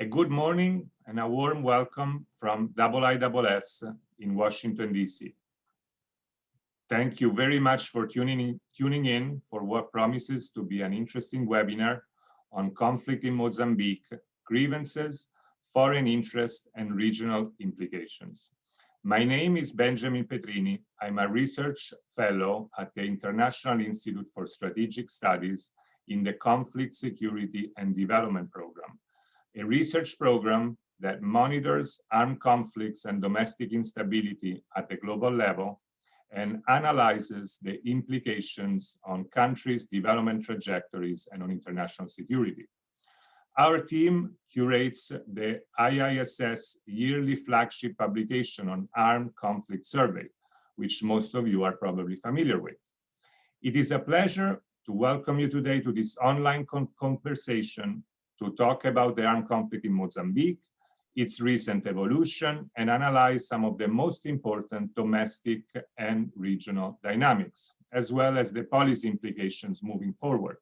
A good morning and a warm welcome from IISS in Washington, D.C. Thank you very much for tuning in for what promises to be an interesting webinar on conflict in Mozambique, grievances, foreign interest, and regional implications. My name is Benjamin Petrini. I'm a research fellow at the International Institute for Strategic Studies in the Conflict, Security, and Development Program, a research program that monitors armed conflicts and domestic instability at the global level and analyzes the implications on countries' development trajectories and on international security. Our team curates the IISS yearly flagship publication on Armed Conflict Survey, which most of you are probably familiar with. It is a pleasure to welcome you today to this online conversation to talk about the armed conflict in Mozambique, its recent evolution, and analyze some of the most important domestic and regional dynamics, as well as the policy implications moving forward.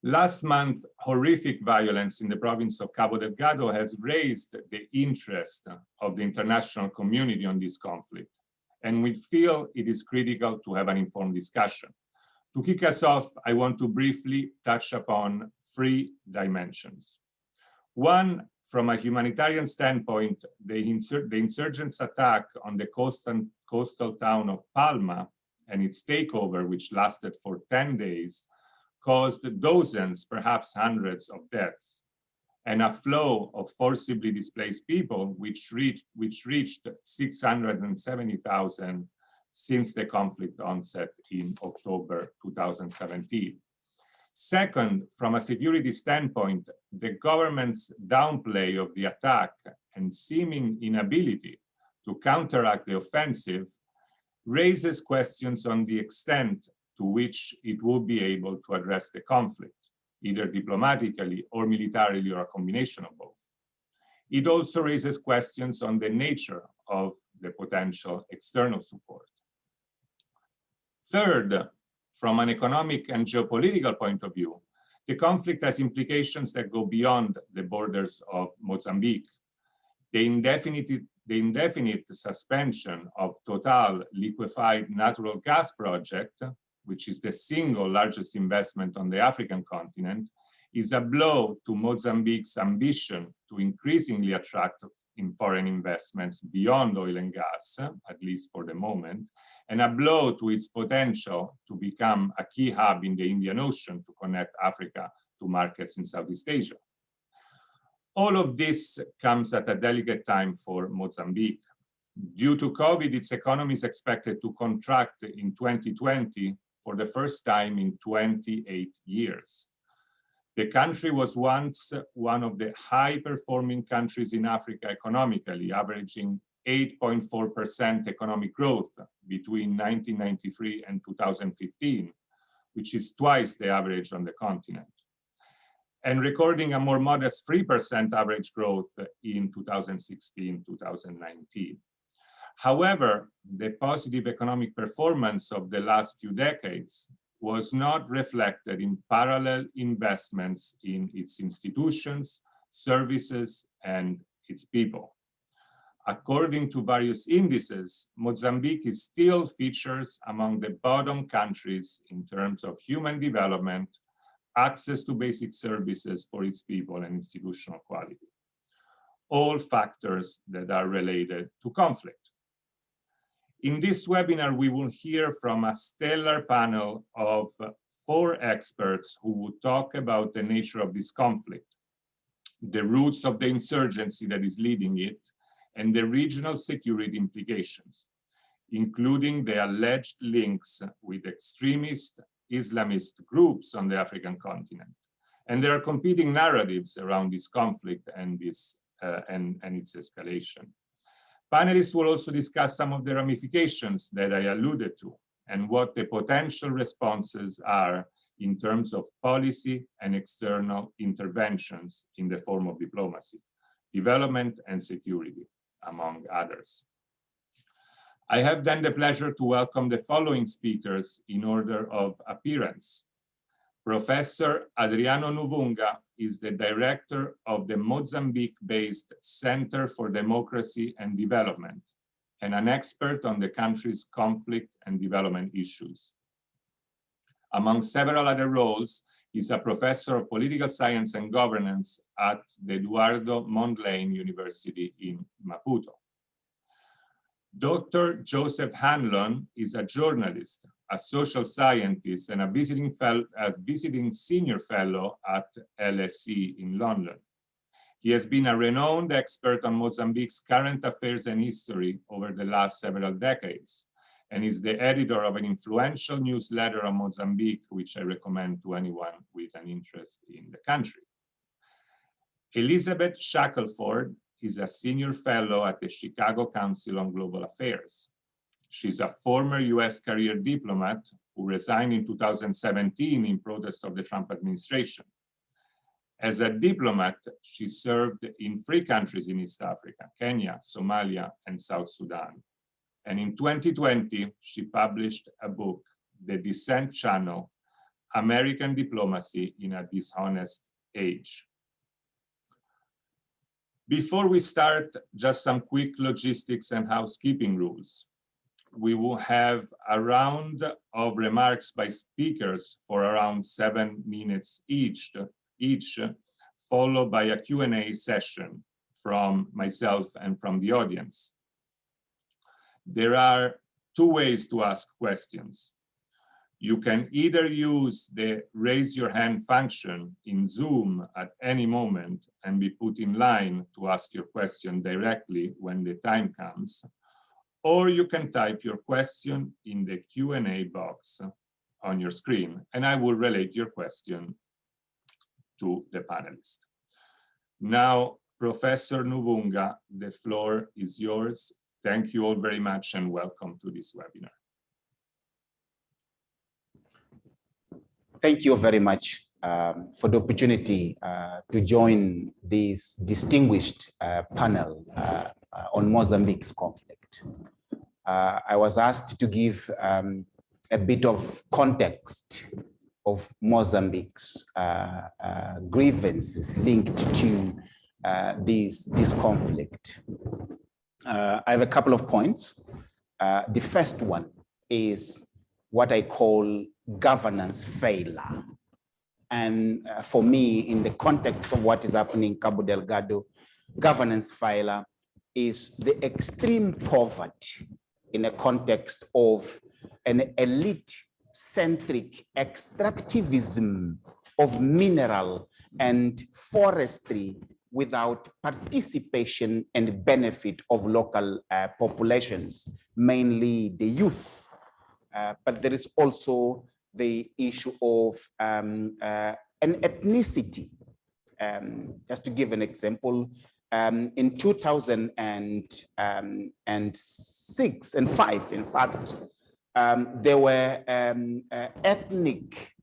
Last month, horrific violence in the province of Cabo Delgado has raised the interest of the international community on this conflict, and we feel it is critical to have an informed discussion. To kick us off, I want to briefly touch upon three dimensions. One, from a humanitarian standpoint, the insurgents' attack on the coastal town of Palma and its takeover, which lasted for 10 days, caused dozens, perhaps hundreds of deaths, and a flow of forcibly displaced people, which reached 670,000 since the conflict onset in October 2017. Second, from a security standpoint, the government's downplay of the attack and seeming inability to counteract the offensive raises questions on the extent to which it will be able to address the conflict, either diplomatically or militarily or a combination of both. It also raises questions on the nature of the potential external support. Third, from an economic and geopolitical point of view, the conflict has implications that go beyond the borders of Mozambique. The indefinite suspension of Total liquefied natural gas project, which is the single largest investment on the African continent, is a blow to Mozambique's ambition to increasingly attract foreign investments beyond oil and gas, at least for the moment, and a blow to its potential to become a key hub in the Indian Ocean to connect Africa to markets in Southeast Asia. All of this comes at a delicate time for Mozambique. Due to COVID, its economy is expected to contract in 2020 for the first time in 28 years. The country was once one of the high-performing countries in Africa economically, averaging 8.4% economic growth between 1993 and 2015, which is twice the average on the continent, and recording a more modest 3% average growth in 2016-2019. However, the positive economic performance of the last few decades was not reflected in parallel investments in its institutions, services, and its people. According to various indices, Mozambique still features among the bottom countries in terms of human development, access to basic services for its people, and institutional quality. All factors that are related to conflict. In this webinar, we will hear from a stellar panel of 4 experts who will talk about the nature of this conflict, the roots of the insurgency that is leading it, and the regional security implications, including the alleged links with extremist Islamist groups on the African continent. And there are competing narratives around this conflict and its escalation. Panelists will also discuss some of the ramifications that I alluded to and what the potential responses are in terms of policy and external interventions in the form of diplomacy, development, and security, among others. I have then the pleasure to welcome the following speakers in order of appearance. Professor Adriano Nuvunga is the director of the Mozambique-based Center for Democracy and Development, and an expert on the country's conflict and development issues. Among several other roles, he's a professor of political science and governance at the Eduardo Mondlane University in Maputo. Dr. Joseph Hanlon is a journalist, a social scientist, and a visiting senior fellow at LSE in London. He has been a renowned expert on Mozambique's current affairs and history over the last several decades, and is the editor of an influential newsletter on Mozambique, which I recommend to anyone with an interest in the country. Elizabeth Shackelford is a senior fellow at the Chicago Council on Global Affairs. She's a former US career diplomat who resigned in 2017 in protest of the Trump administration. As a diplomat, she served in 3 countries in East Africa, Kenya, Somalia, and South Sudan. And in 2020, she published a book, The Dissent Channel, American Diplomacy in a Dishonest Age. Before we start, just some quick logistics and housekeeping rules. We will have a round of remarks by speakers for around 7 minutes each, followed by a Q&A session from myself and from the audience. There are 2 ways to ask questions. You can either use the raise your hand function in Zoom at any moment and be put in line to ask your question directly when the time comes, or you can type your question in the Q&A box on your screen, and I will relate your question to the panelist. Now, Professor Nuvunga, the floor is yours. Thank you all very much and welcome to this webinar. Thank you very much for the opportunity to join this distinguished panel on Mozambique's conflict. I was asked to give a bit of context of Mozambique's grievances linked to this conflict. I have a couple of points. The first one is what I call governance failure. And for me, in the context of what is happening in Cabo Delgado, governance failure is the extreme poverty in a context of an elite-centric extractivism of mineral and forestry without participation and benefit of local populations, mainly the youth. But there is also the issue of an ethnicity. Just to give an example, in 2006 and 5, in fact, there were ethnic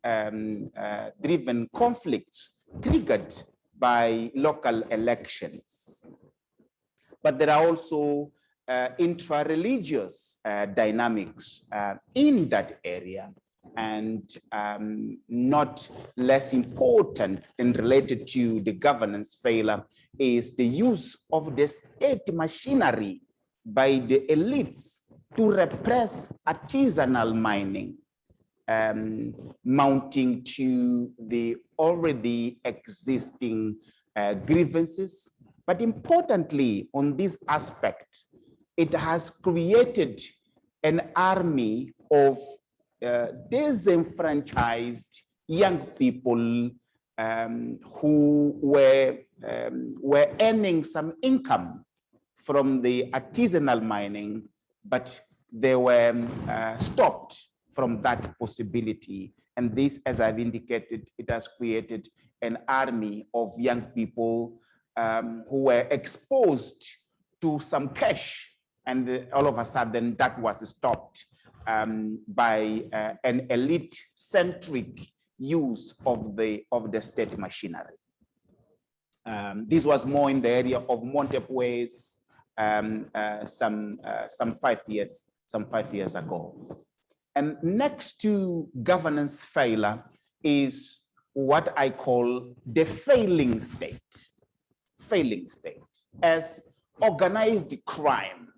driven conflicts triggered by local elections. But there are also intra-religious dynamics in that area, and not less important and related to the governance failure is the use of the state machinery by the elites to repress artisanal mining, mounting to the already existing grievances. But importantly, on this aspect, it has created an army of disenfranchised young people who were earning some income from the artisanal mining, but they were stopped from that possibility. And this, as I've indicated, it has created an army of young people who were exposed to some cash, and all of a sudden that was stopped by an elite-centric use of the state machinery. This was more in the area of Montepuez some 5 years ago. And next to governance failure is what I call the failing state as organized crime,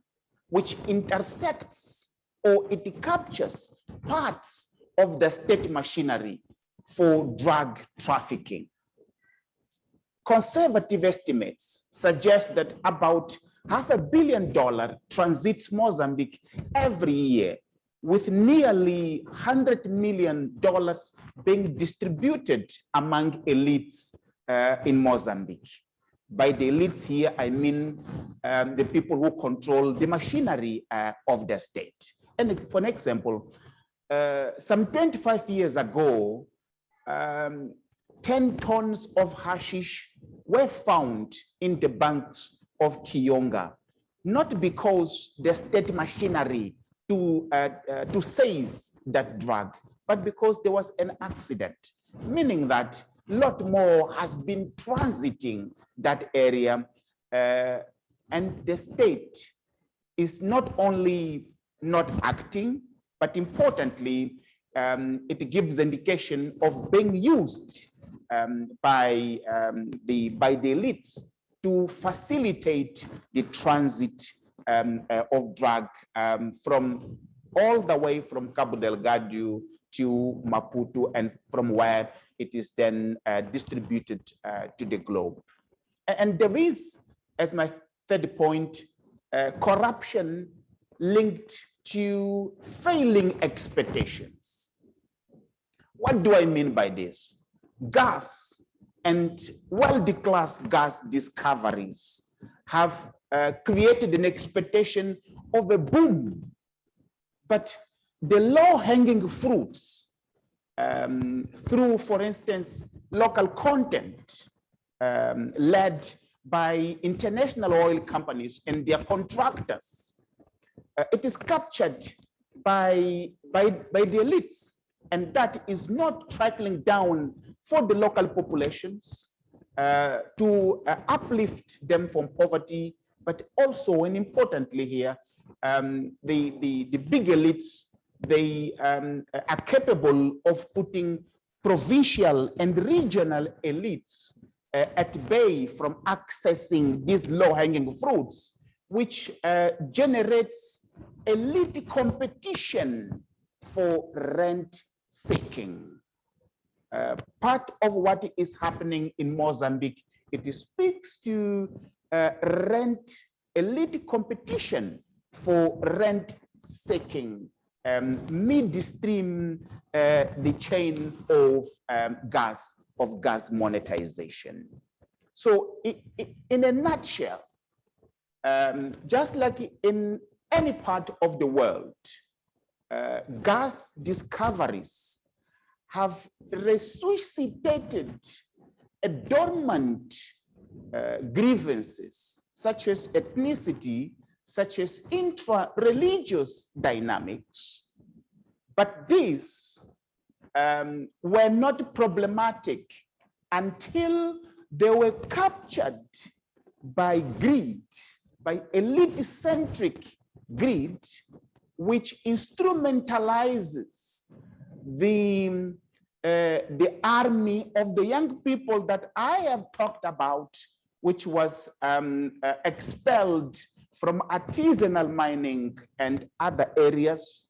which intersects or it captures parts of the state machinery for drug trafficking. Conservative estimates suggest that about $500 million transits Mozambique every year, with nearly $100 million being distributed among elites in Mozambique. By the elites here, I mean the people who control the machinery of the state. And for an example, some 25 years ago, 10 tons of hashish were found in the banks of Kiyonga, not because the state machinery to seize that drug, but because there was an accident, meaning that a lot more has been transiting that area, and the state is not only not acting, but importantly, it gives indication of being used by the elites to facilitate the transit of drug from all the way from Cabo Delgado to Maputo, and from where it is then distributed to the globe. And there is, as my third point, corruption linked to failing expectations. What do I mean by this? Gas and world-class gas discoveries have created an expectation of a boom, but the low-hanging fruits through, for instance, local content led by international oil companies and their contractors, it is captured by the elites, and that is not trickling down for the local populations to uplift them from poverty, but also, and importantly here, the big elites, they are capable of putting provincial and regional elites at bay from accessing these low-hanging fruits, which generates elite competition for rent seeking. Part of what is happening in Mozambique, it speaks to elite competition for rent seeking midstream the chain of gas monetization. So in a nutshell, just like in any part of the world, gas discoveries have resuscitated a dormant grievances, such as ethnicity, such as intra-religious dynamics. But these were not problematic until they were captured by greed, by elite-centric greed, which instrumentalizes the army of the young people that I have talked about, which was expelled from artisanal mining and other areas.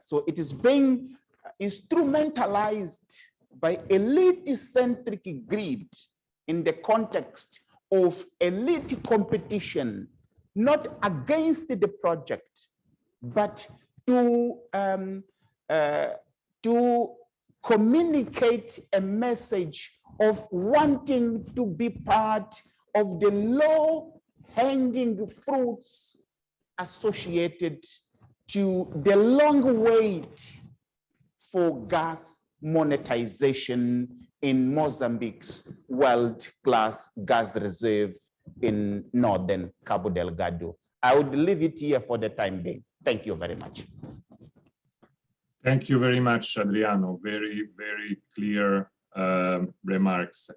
So it is being instrumentalized by elite-centric greed in the context of elite competition, not against the project, but to communicate a message of wanting to be part of the low-hanging fruits associated to the long wait for gas monetization in Mozambique's world-class gas reserve in northern Cabo Delgado. I would leave it here for the time being. Thank you very much. Thank you very much, Adriano. Very, very clear remarks.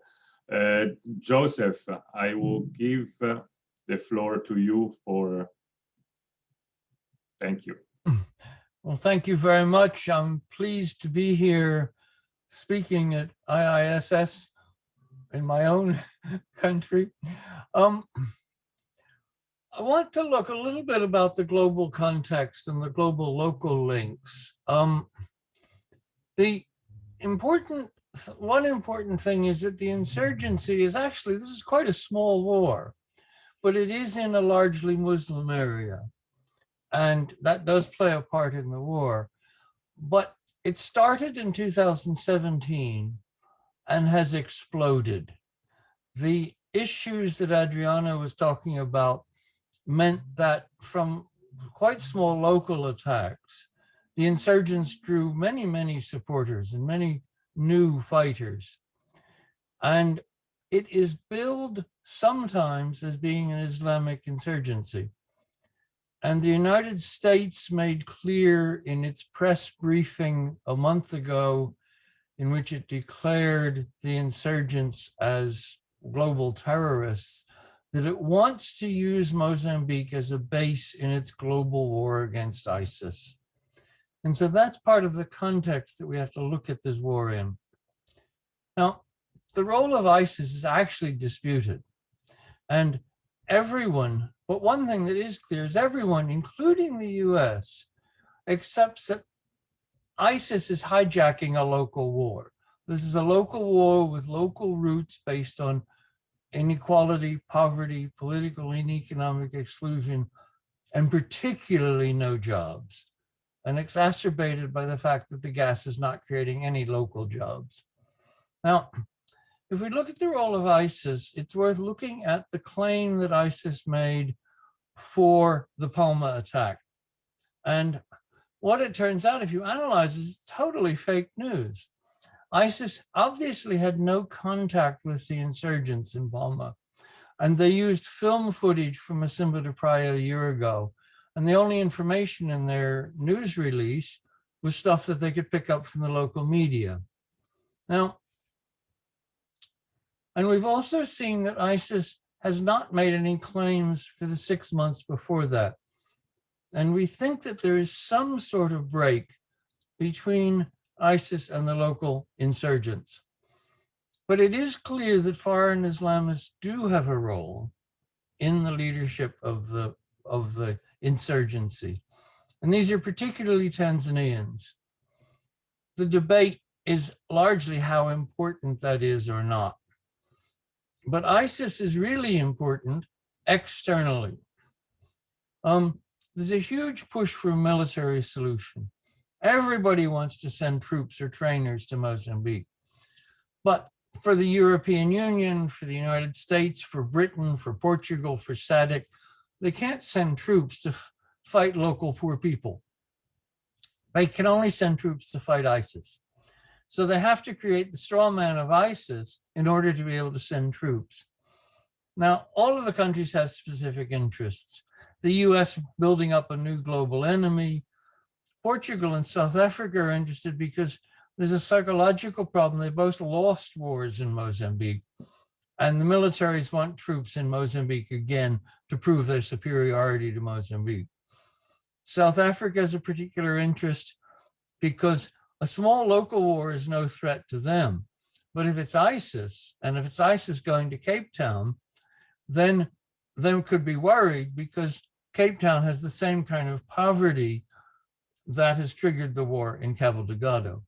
Joseph, I will give the floor to you for. Thank you. Well, thank you very much. I'm pleased to be here speaking at IISS in my own country. I want to look a little bit about the global context and the global local links. The one important thing is that the insurgency is actually, this is quite a small war, but it is in a largely Muslim area. And that does play a part in the war. But it started in 2017 and has exploded. The issues that Adriano was talking about meant that from quite small local attacks, the insurgents drew many, many supporters and many new fighters. And it is billed sometimes as being an Islamic insurgency. And the United States made clear in its press briefing a month ago, in which it declared the insurgents as global terrorists, that it wants to use Mozambique as a base in its global war against ISIS. And so that's part of the context that we have to look at this war in. Now, the role of ISIS is actually disputed. And everyone, but one thing that is clear is everyone, including the US, accepts that ISIS is hijacking a local war. This is a local war with local roots based on inequality, poverty, political and economic exclusion, and particularly no jobs, and exacerbated by the fact that the gas is not creating any local jobs. Now, if we look at the role of ISIS, it's worth looking at the claim that ISIS made for the Palma attack. And what it turns out, if you analyze it, is totally fake news. ISIS obviously had no contact with the insurgents in Palma, and they used film footage from a Simba de Praia a year ago. And the only information in their news release was stuff that they could pick up from the local media. Now, and we've also seen that ISIS has not made any claims for the 6 months before that. And we think that there is some sort of break between ISIS and the local insurgents. But it is clear that foreign Islamists do have a role in the leadership of the insurgency. And these are particularly Tanzanians. The debate is largely how important that is or not. But ISIS is really important externally. There's a huge push for a military solution. Everybody wants to send troops or trainers to Mozambique. But for the European Union, for the United States, for Britain, for Portugal, for SADC, they can't send troops to fight local poor people. They can only send troops to fight ISIS. So they have to create the straw man of ISIS in order to be able to send troops. Now, all of the countries have specific interests. The US building up a new global enemy. Portugal and South Africa are interested because there's a psychological problem. They both lost wars in Mozambique, and the militaries want troops in Mozambique again to prove their superiority to Mozambique. South Africa has a particular interest because a small local war is no threat to them. But if it's ISIS, and if it's ISIS going to Cape Town, then they could be worried because Cape Town has the same kind of poverty that has triggered the war in Cabo Delgado.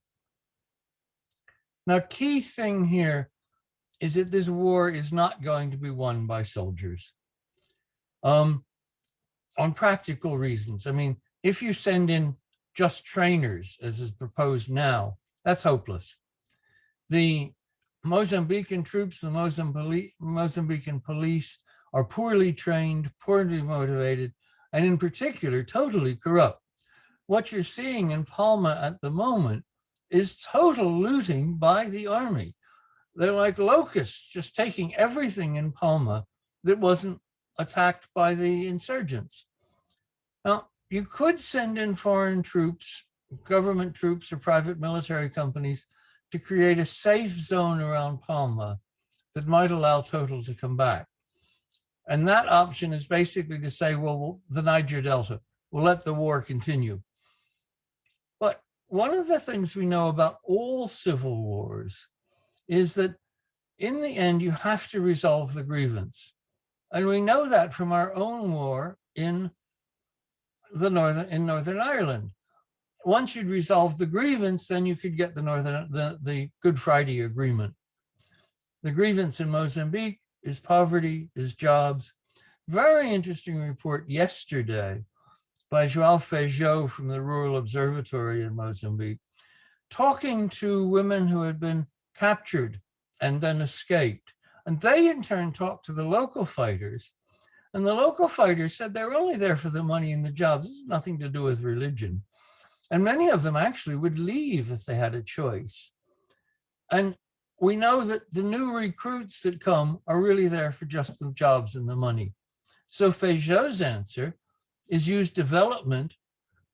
Now, key thing here is that this war is not going to be won by soldiers. On practical reasons. I mean, if you send in just trainers, as is proposed now, that's hopeless. The Mozambican troops, the Mozambican police are poorly trained, poorly motivated, and in particular, totally corrupt. What you're seeing in Palma at the moment is total looting by the army. They're like locusts, just taking everything in Palma that wasn't attacked by the insurgents. Now, you could send in foreign troops, government troops or private military companies to create a safe zone around Palma that might allow Total to come back. And that option is basically to say, well, the Niger Delta, we'll let the war continue. But one of the things we know about all civil wars is that in the end, you have to resolve the grievance. And we know that from our own war in Northern Ireland. Once you'd resolve the grievance, then you could get the Good Friday Agreement. The grievance in Mozambique is poverty, is jobs. Very interesting report yesterday by João Feijó from the Rural Observatory in Mozambique, talking to women who had been captured and then escaped. And they in turn talked to the local fighters. And the local fighters said they were only there for the money and the jobs. This has nothing to do with religion. And many of them actually would leave if they had a choice. And we know that the new recruits that come are really there for just the jobs and the money. So Feijó's answer is use development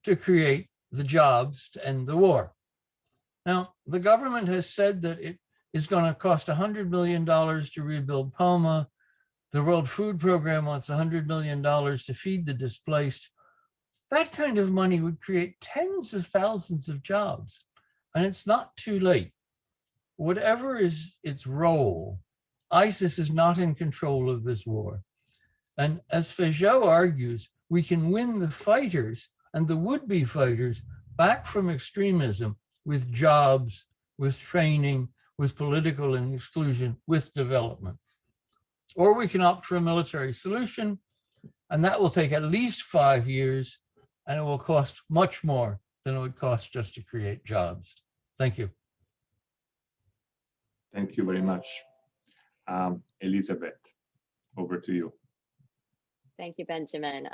to create the jobs to end the war. Now, the government has said that it is going to cost $100 million to rebuild Palma. The World Food Program wants $100 million to feed the displaced. That kind of money would create tens of thousands of jobs, and it's not too late. Whatever is its role, ISIS is not in control of this war. And as Feijó argues, we can win the fighters and the would-be fighters back from extremism with jobs, with training, with political exclusion, with development. Or we can opt for a military solution, and that will take at least 5 years, and it will cost much more than it would cost just to create jobs. Thank you. Thank you very much. Elizabeth, over to you. Thank you, Benjamin.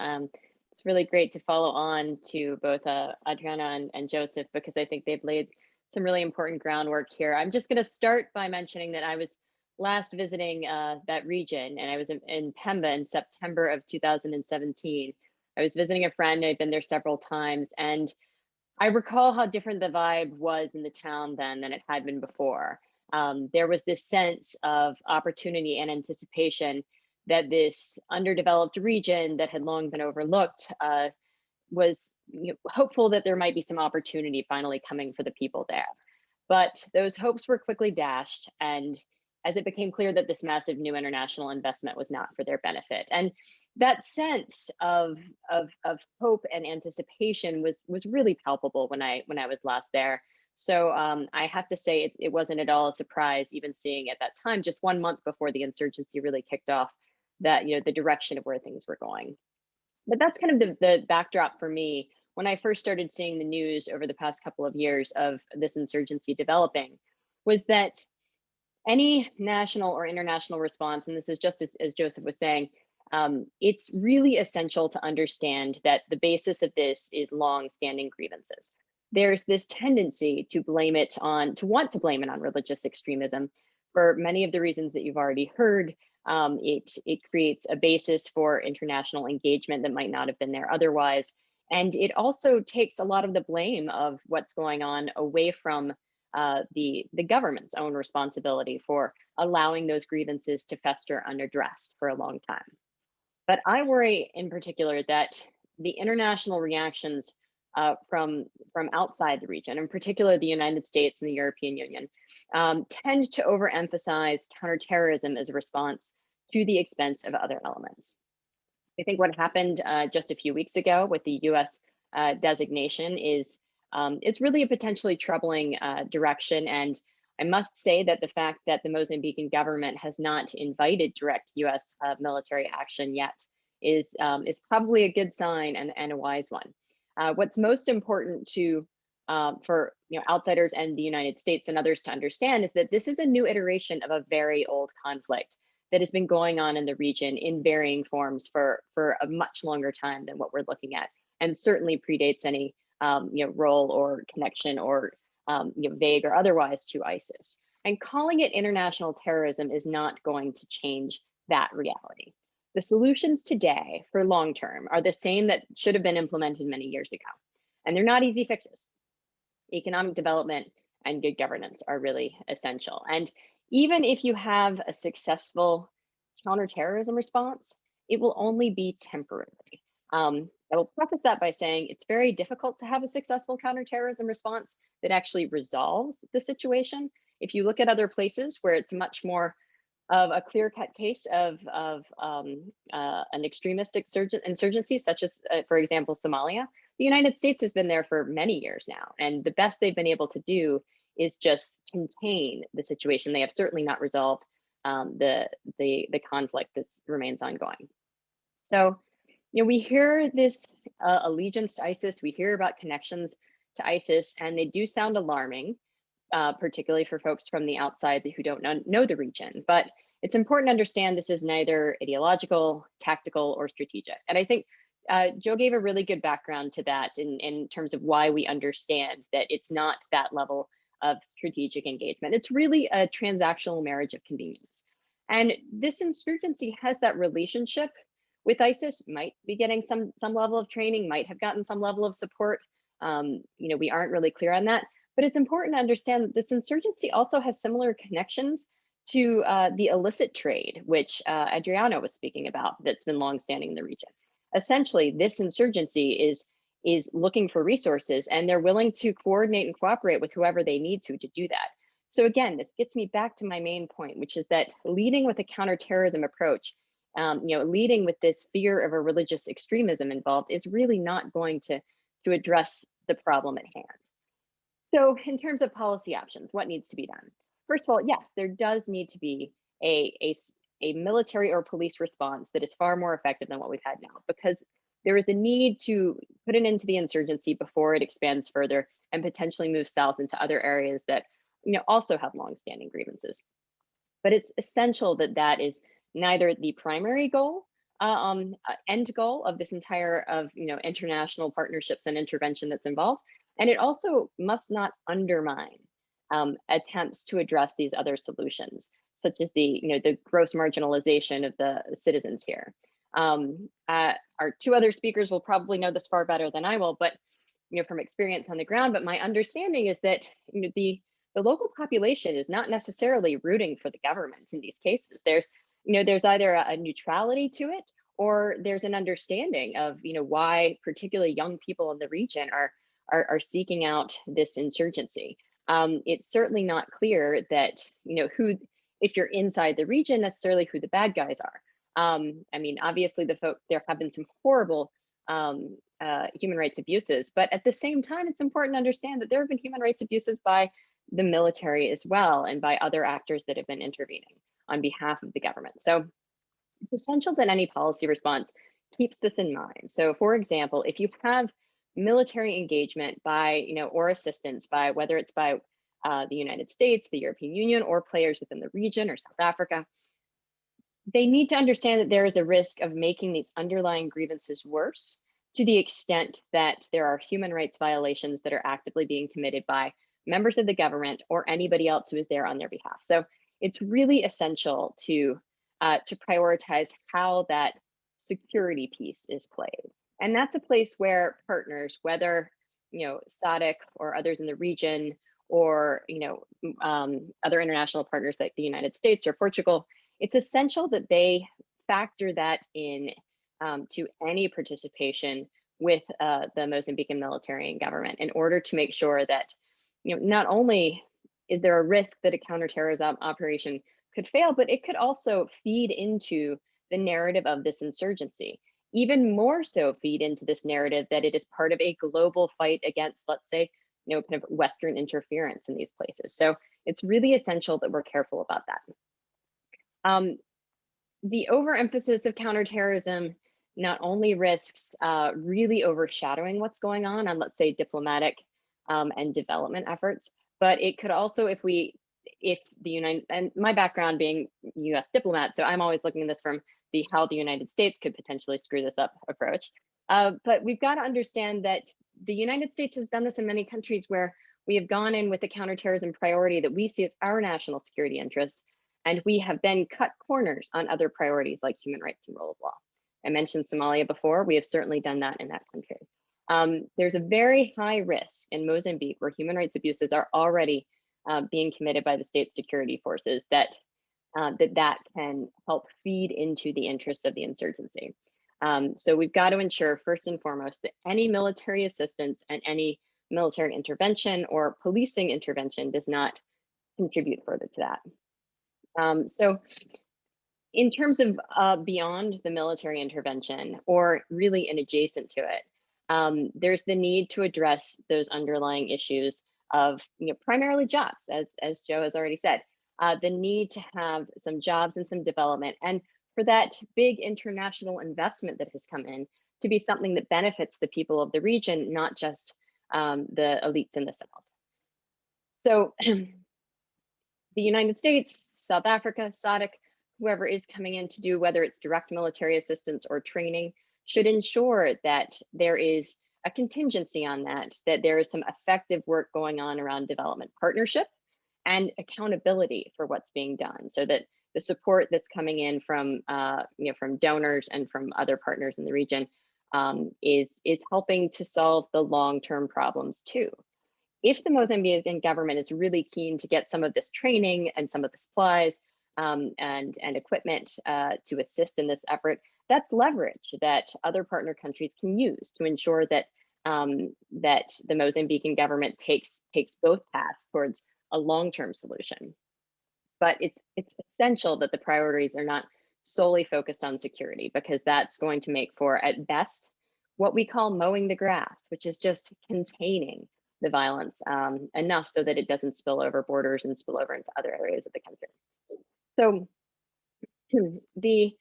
It's really great to follow on to both Adriano and Joseph, because I think they've laid some really important groundwork here. I'm just going to start by mentioning that I was last visiting that region, and I was in Pemba in September of 2017. I was visiting a friend. I'd been there several times, and I recall how different the vibe was in the town then than it had been before. There was this sense of opportunity and anticipation that this underdeveloped region that had long been overlooked was hopeful that there might be some opportunity finally coming for the people there. But those hopes were quickly dashed, and as it became clear that this massive new international investment was not for their benefit. And that sense of hope and anticipation was really palpable when I was last there. So I have to say it wasn't at all a surprise, even seeing at that time, just 1 month before the insurgency really kicked off, that the direction of where things were going. But that's kind of the backdrop for me when I first started seeing the news over the past couple of years of this insurgency developing, was that any national or international response, and this is just as Joseph was saying, it's really essential to understand that the basis of this is long-standing grievances. There's this tendency to want to blame it on religious extremism for many of the reasons that you've already heard. It creates a basis for international engagement that might not have been there otherwise. And it also takes a lot of the blame of what's going on away from the government's own responsibility for allowing those grievances to fester unaddressed for a long time. But I worry in particular that the international reactions from outside the region, in particular the United States and the European Union, tend to overemphasize counterterrorism as a response to the expense of other elements. I think what happened just a few weeks ago with the US designation is it's really a potentially troubling direction. And I must say that the fact that the Mozambican government has not invited direct US military action yet is probably a good sign and a wise one. What's most important for outsiders and the United States and others to understand is that this is a new iteration of a very old conflict that has been going on in the region in varying forms for a much longer time than what we're looking at, and certainly predates any role or connection or vague or otherwise to ISIS. And calling it international terrorism is not going to change that reality. The solutions today for long term are the same that should have been implemented many years ago. And they're not easy fixes. Economic development and good governance are really essential. And even if you have a successful counterterrorism response, it will only be temporary. I will preface that by saying it's very difficult to have a successful counterterrorism response that actually resolves the situation. If you look at other places where it's much more of a clear-cut case of an extremist insurgency, such as, for example, Somalia, the United States has been there for many years now, and the best they've been able to do is just contain the situation. They have certainly not resolved the conflict that remains ongoing. So, we hear this allegiance to ISIS, we hear about connections to ISIS, and they do sound alarming, particularly for folks from the outside who don't know the region. But it's important to understand this is neither ideological, tactical, or strategic. And I think Joe gave a really good background to that in terms of why we understand that it's not that level of strategic engagement. It's really a transactional marriage of convenience. And this insurgency has that relationship with ISIS, might be getting some level of training, might have gotten some level of support. We aren't really clear on that, but it's important to understand that this insurgency also has similar connections to the illicit trade, which Adriano was speaking about, that's been longstanding in the region. Essentially, this insurgency is looking for resources, and they're willing to coordinate and cooperate with whoever they need to do that. So again, this gets me back to my main point, which is that leading with a counterterrorism approach, leading with this fear of a religious extremism involved is really not going to address the problem at hand. So in terms of policy options, what needs to be done? First of all, yes, there does need to be a military or police response that is far more effective than what we've had now, because there is a need to put an end to the insurgency before it expands further and potentially moves south into other areas that also have longstanding grievances. But it's essential that that is neither the primary goal, end goal of this entire international partnerships and intervention that's involved, and it also must not undermine attempts to address these other solutions, such as the gross marginalization of the citizens here. Our two other speakers will probably know this far better than I will, but from experience on the ground. But my understanding is that the local population is not necessarily rooting for the government in these cases. There's either a neutrality to it, or there's an understanding of why particularly young people in the region are seeking out this insurgency. It's certainly not clear that who, if you're inside the region, necessarily who the bad guys are. I mean, obviously there have been some horrible human rights abuses, but at the same time, it's important to understand that there have been human rights abuses by the military as well, and by other actors that have been intervening on behalf of the government. So it's essential that any policy response keeps this in mind. So for example, if you have military engagement by, or assistance by, whether it's by the United States, the European Union, or players within the region or South Africa, they need to understand that there is a risk of making these underlying grievances worse to the extent that there are human rights violations that are actively being committed by members of the government or anybody else who is there on their behalf. So it's really essential to prioritize how that security piece is played. And that's a place where partners, whether SADC or others in the region, or other international partners like the United States or Portugal, it's essential that they factor that in to any participation with the Mozambican military and government, in order to make sure that not only is there a risk that a counterterrorism operation could fail, but it could also feed into the narrative of this insurgency. Even more so feed into this narrative that it is part of a global fight against, let's say, kind of Western interference in these places. So it's really essential that we're careful about that. The overemphasis of counterterrorism not only risks really overshadowing what's going on, let's say, diplomatic and development efforts, but it could also, if the United, and my background being US diplomat, so I'm always looking at this from the how the United States could potentially screw this up approach. But we've got to understand that the United States has done this in many countries where we have gone in with a counterterrorism priority that we see as our national security interest, and we have then cut corners on other priorities like human rights and rule of law. I mentioned Somalia before. We have certainly done that in that country. There's a very high risk in Mozambique where human rights abuses are already being committed by the state security forces that can help feed into the interests of the insurgency. So we've got to ensure first and foremost that any military assistance and any military intervention or policing intervention does not contribute further to that. So in terms of beyond the military intervention or really in adjacent to it, there's the need to address those underlying issues of primarily jobs, as Joe has already said, the need to have some jobs and some development, and for that big international investment that has come in to be something that benefits the people of the region, not just the elites in the South. So the United States, South Africa, SADC, whoever is coming in to do, whether it's direct military assistance or training, should ensure that there is a contingency on that, that there is some effective work going on around development partnership and accountability for what's being done, so that the support that's coming in from from donors and from other partners in the region is helping to solve the long-term problems too. If the Mozambican government is really keen to get some of this training and some of the supplies and equipment to assist in this effort, that's leverage that other partner countries can use to ensure that that the Mozambican government takes both paths towards a long-term solution. But it's essential that the priorities are not solely focused on security, because that's going to make for, at best, what we call mowing the grass, which is just containing the violence enough so that it doesn't spill over borders and spill over into other areas of the country. So the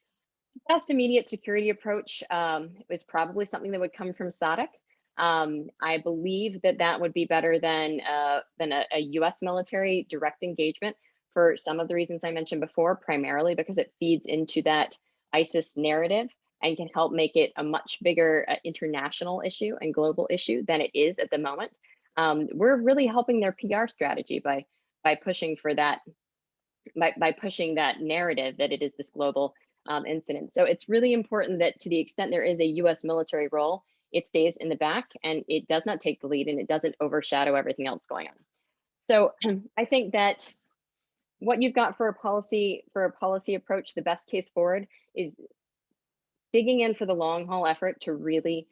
best immediate security approach was probably something that would come from SADC. I believe that that would be better than a US military direct engagement for some of the reasons I mentioned before, primarily because it feeds into that ISIS narrative and can help make it a much bigger international issue and global issue than it is at the moment. We're really helping their PR strategy by pushing for that, by pushing that narrative that it is this global incident. So it's really important that to the extent there is a US military role, it stays in the back and it does not take the lead and it doesn't overshadow everything else going on. So I think that what you've got for a policy approach, the best case forward is digging in for the long haul effort to really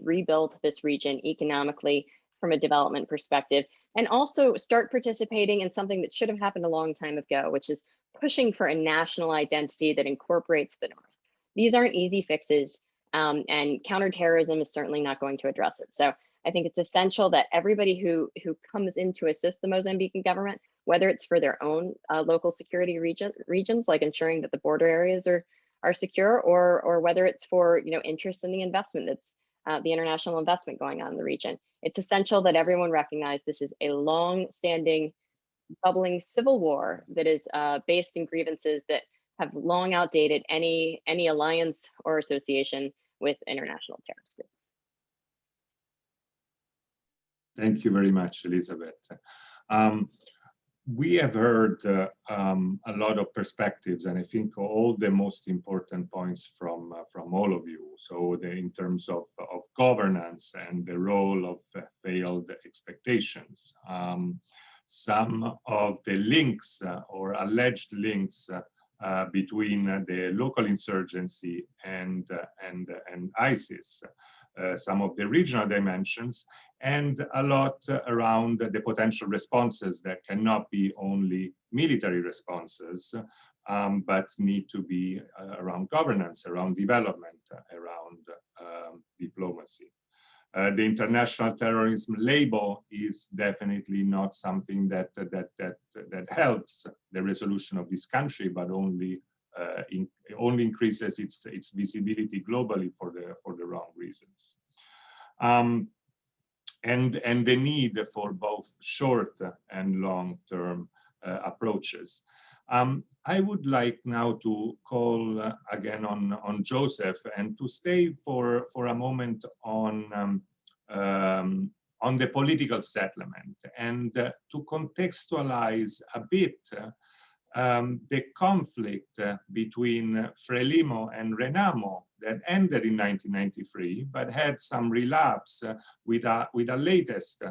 rebuild this region economically from a development perspective, and also start participating in something that should have happened a long time ago, which is pushing for a national identity that incorporates the North. These aren't easy fixes, and counterterrorism is certainly not going to address it. So I think it's essential that everybody who comes in to assist the Mozambican government, whether it's for their own local security regions, like ensuring that the border areas are secure, or whether it's for interest in the investment that's the international investment going on in the region. It's essential that everyone recognize this is a long-standing, bubbling civil war that is based in grievances that have long outdated any alliance or association with international terrorist groups. Thank you very much, Elizabeth. We have heard a lot of perspectives, and I think all the most important points from all of you. So in terms of governance and the role of failed expectations, some of the links or alleged links between the local insurgency and ISIS, some of the regional dimensions, and a lot around the potential responses that cannot be only military responses, but need to be around governance, around development, around diplomacy. The international terrorism label is definitely not something that helps the resolution of this country, but only increases its visibility globally for the wrong reasons. And the need for both short and long-term approaches. I would like now to call again on Joseph and to stay for a moment on the political settlement and to contextualize a bit the conflict between Frelimo and Renamo that ended in 1993, but had some relapse with a latest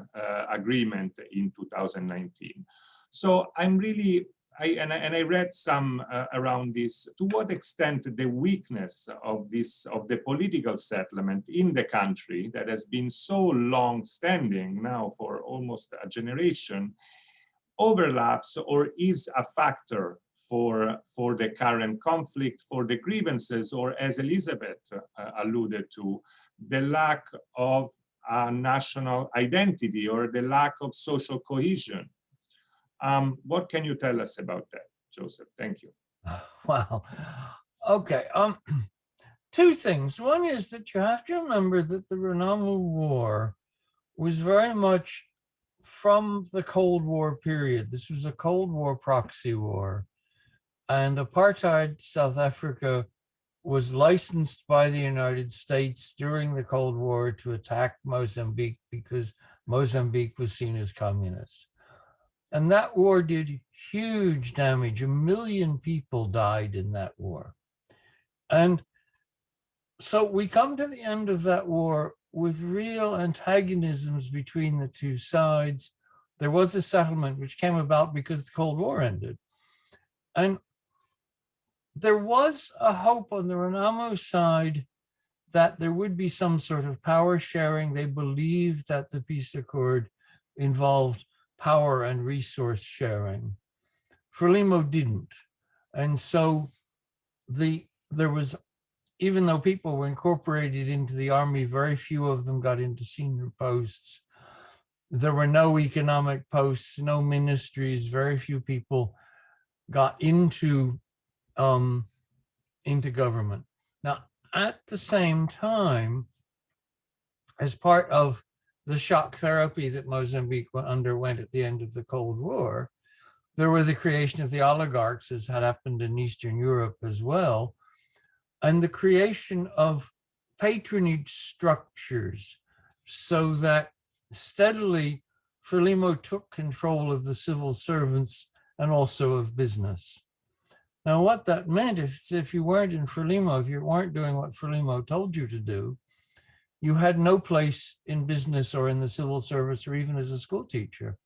agreement in 2019. So I'm really I read some around this. To what extent the weakness of the political settlement in the country that has been so long-standing now for almost a generation overlaps or is a factor for the current conflict, for the grievances, or as Elizabeth alluded to, the lack of a national identity or the lack of social cohesion. What can you tell us about that, Joseph? Thank you. Wow. Okay. Two things. One is that you have to remember that the Renamo War was very much from the Cold War period. This was a Cold War proxy war. And apartheid South Africa was licensed by the United States during the Cold War to attack Mozambique because Mozambique was seen as communist. And that war did huge damage. 1 million people died in that war. And so we come to the end of that war with real antagonisms between the two sides. There was a settlement which came about because the Cold War ended. And there was a hope on the Renamo side that there would be some sort of power sharing. They believed that the peace accord involved power and resource sharing. Frelimo didn't. And so there was, even though people were incorporated into the army, very few of them got into senior posts. There were no economic posts, no ministries, very few people got into government. Now, at the same time, as part of the shock therapy that Mozambique underwent at the end of the Cold War, there were the creation of the oligarchs, as had happened in Eastern Europe as well, and the creation of patronage structures so that steadily Frelimo took control of the civil servants and also of business. Now, what that meant is if you weren't in Frelimo, if you weren't doing what Frelimo told you to do, you had no place in business or in the civil service or even as a school teacher.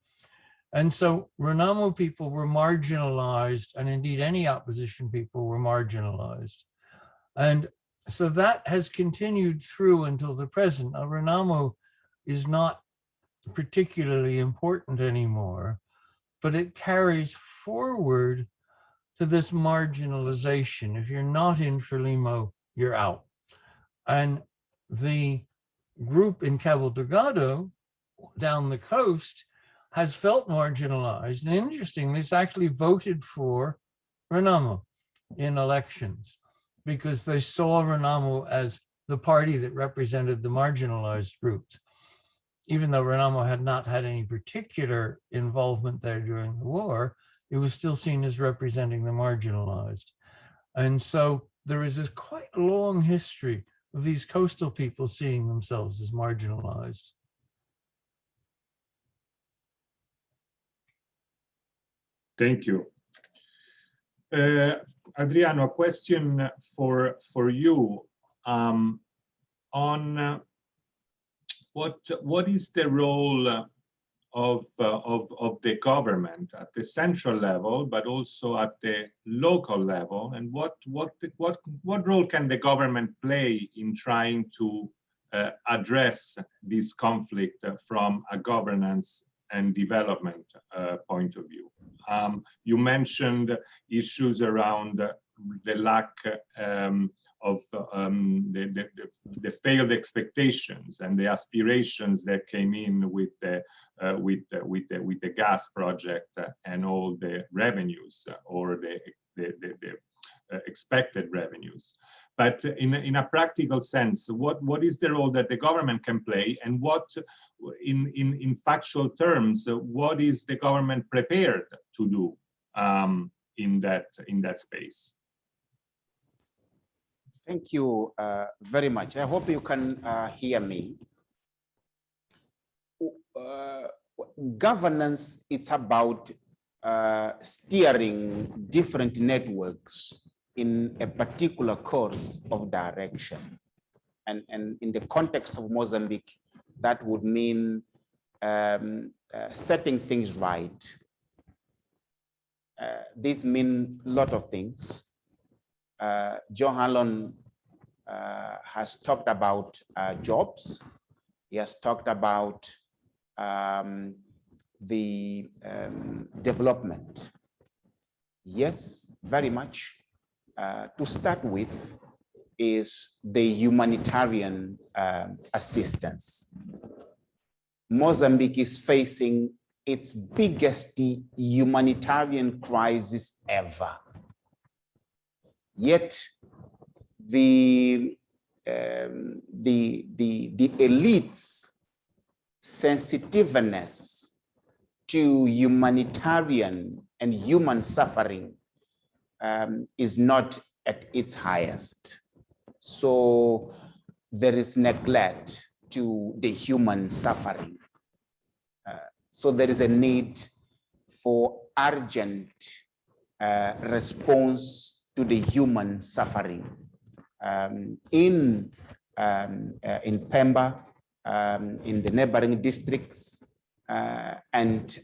And so Renamo people were marginalized, and indeed any opposition people were marginalized. And so that has continued through until the present. Now, Renamo is not particularly important anymore, but it carries forward to this marginalization. If you're not in Frelimo, you're out. And the group in Cabo Delgado down the coast has felt marginalized. And interestingly, it's actually voted for Renamo in elections because they saw Renamo as the party that represented the marginalized groups. Even though Renamo had not had any particular involvement there during the war, it was still seen as representing the marginalized. And so there is this quite long history of these coastal people seeing themselves as marginalized. Thank you. Adriano, a question for you on what is the role of the government at the central level, but also at the local level, and what role can the government play in trying to address this conflict from a governance and development point of view? You mentioned issues around the lack of the failed expectations and the aspirations that came in with the gas project and all the revenues or the expected revenues. But in a practical sense, what is the role that the government can play, and what, in factual terms, what is the government prepared to do in that space? Thank you very much. I hope you can hear me. Governance, it's about steering different networks in a particular course of direction. And in the context of Mozambique, that would mean setting things right, These mean a lot of things. Joe Hanlon has talked about jobs. He has talked about the development. Yes, very much. To start with is the humanitarian assistance. Mozambique is facing its biggest humanitarian crisis ever. Yet the elites' sensitiveness to humanitarian and human suffering is not at its highest. So there is neglect to the human suffering. So there is a need for urgent response to the human suffering. In Pemba, in the neighboring districts, and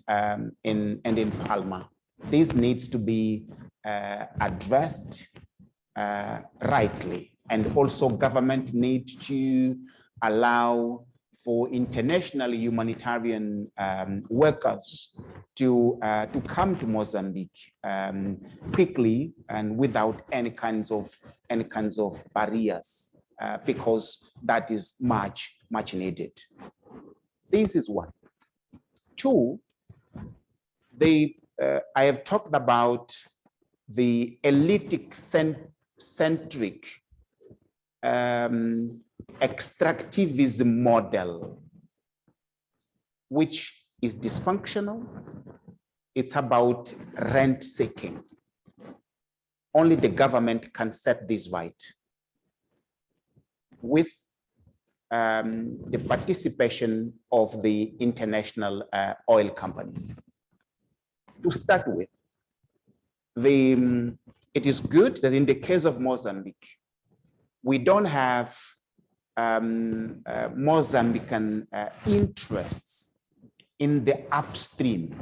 in Palma. This needs to be addressed rightly, and also government need to allow for international humanitarian workers to come to Mozambique quickly and without any kinds of barriers, because that is much needed. This is one. Two, I have talked about the elitic centric extractivism model, which is dysfunctional. It's about rent seeking. Only the government can set this right with the participation of the international oil companies. To start with, it is good that in the case of Mozambique, we don't have Mozambican interests in the upstream.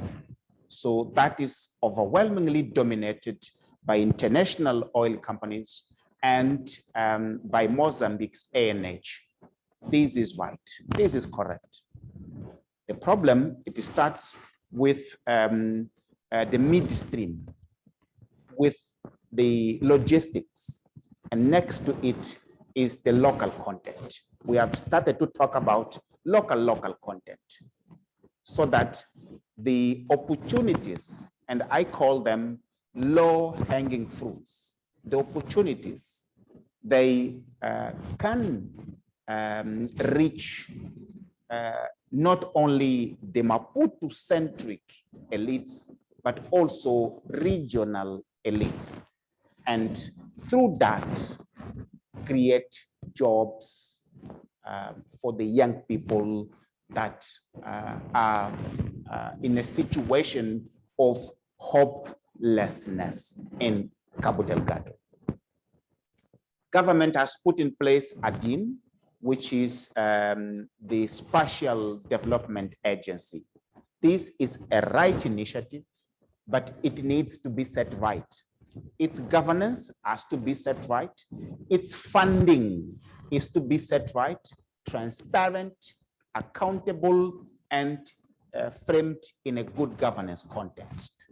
So that is overwhelmingly dominated by international oil companies and by Mozambique's ANH. This is right. This is correct. The problem, it starts with the midstream, with the logistics, and next to it is the local content. We have started to talk about local content, so that the opportunities, and I call them low-hanging fruits, the opportunities, they can reach not only the Maputo-centric elites, but also regional elites. And through that, create jobs for the young people that are in a situation of hopelessness in Cabo Delgado. Government has put in place ADIN, which is the Spatial Development Agency. This is a right initiative, but it needs to be set right. Its governance has to be set right. Its funding is to be set right, transparent, accountable, and framed in a good governance context.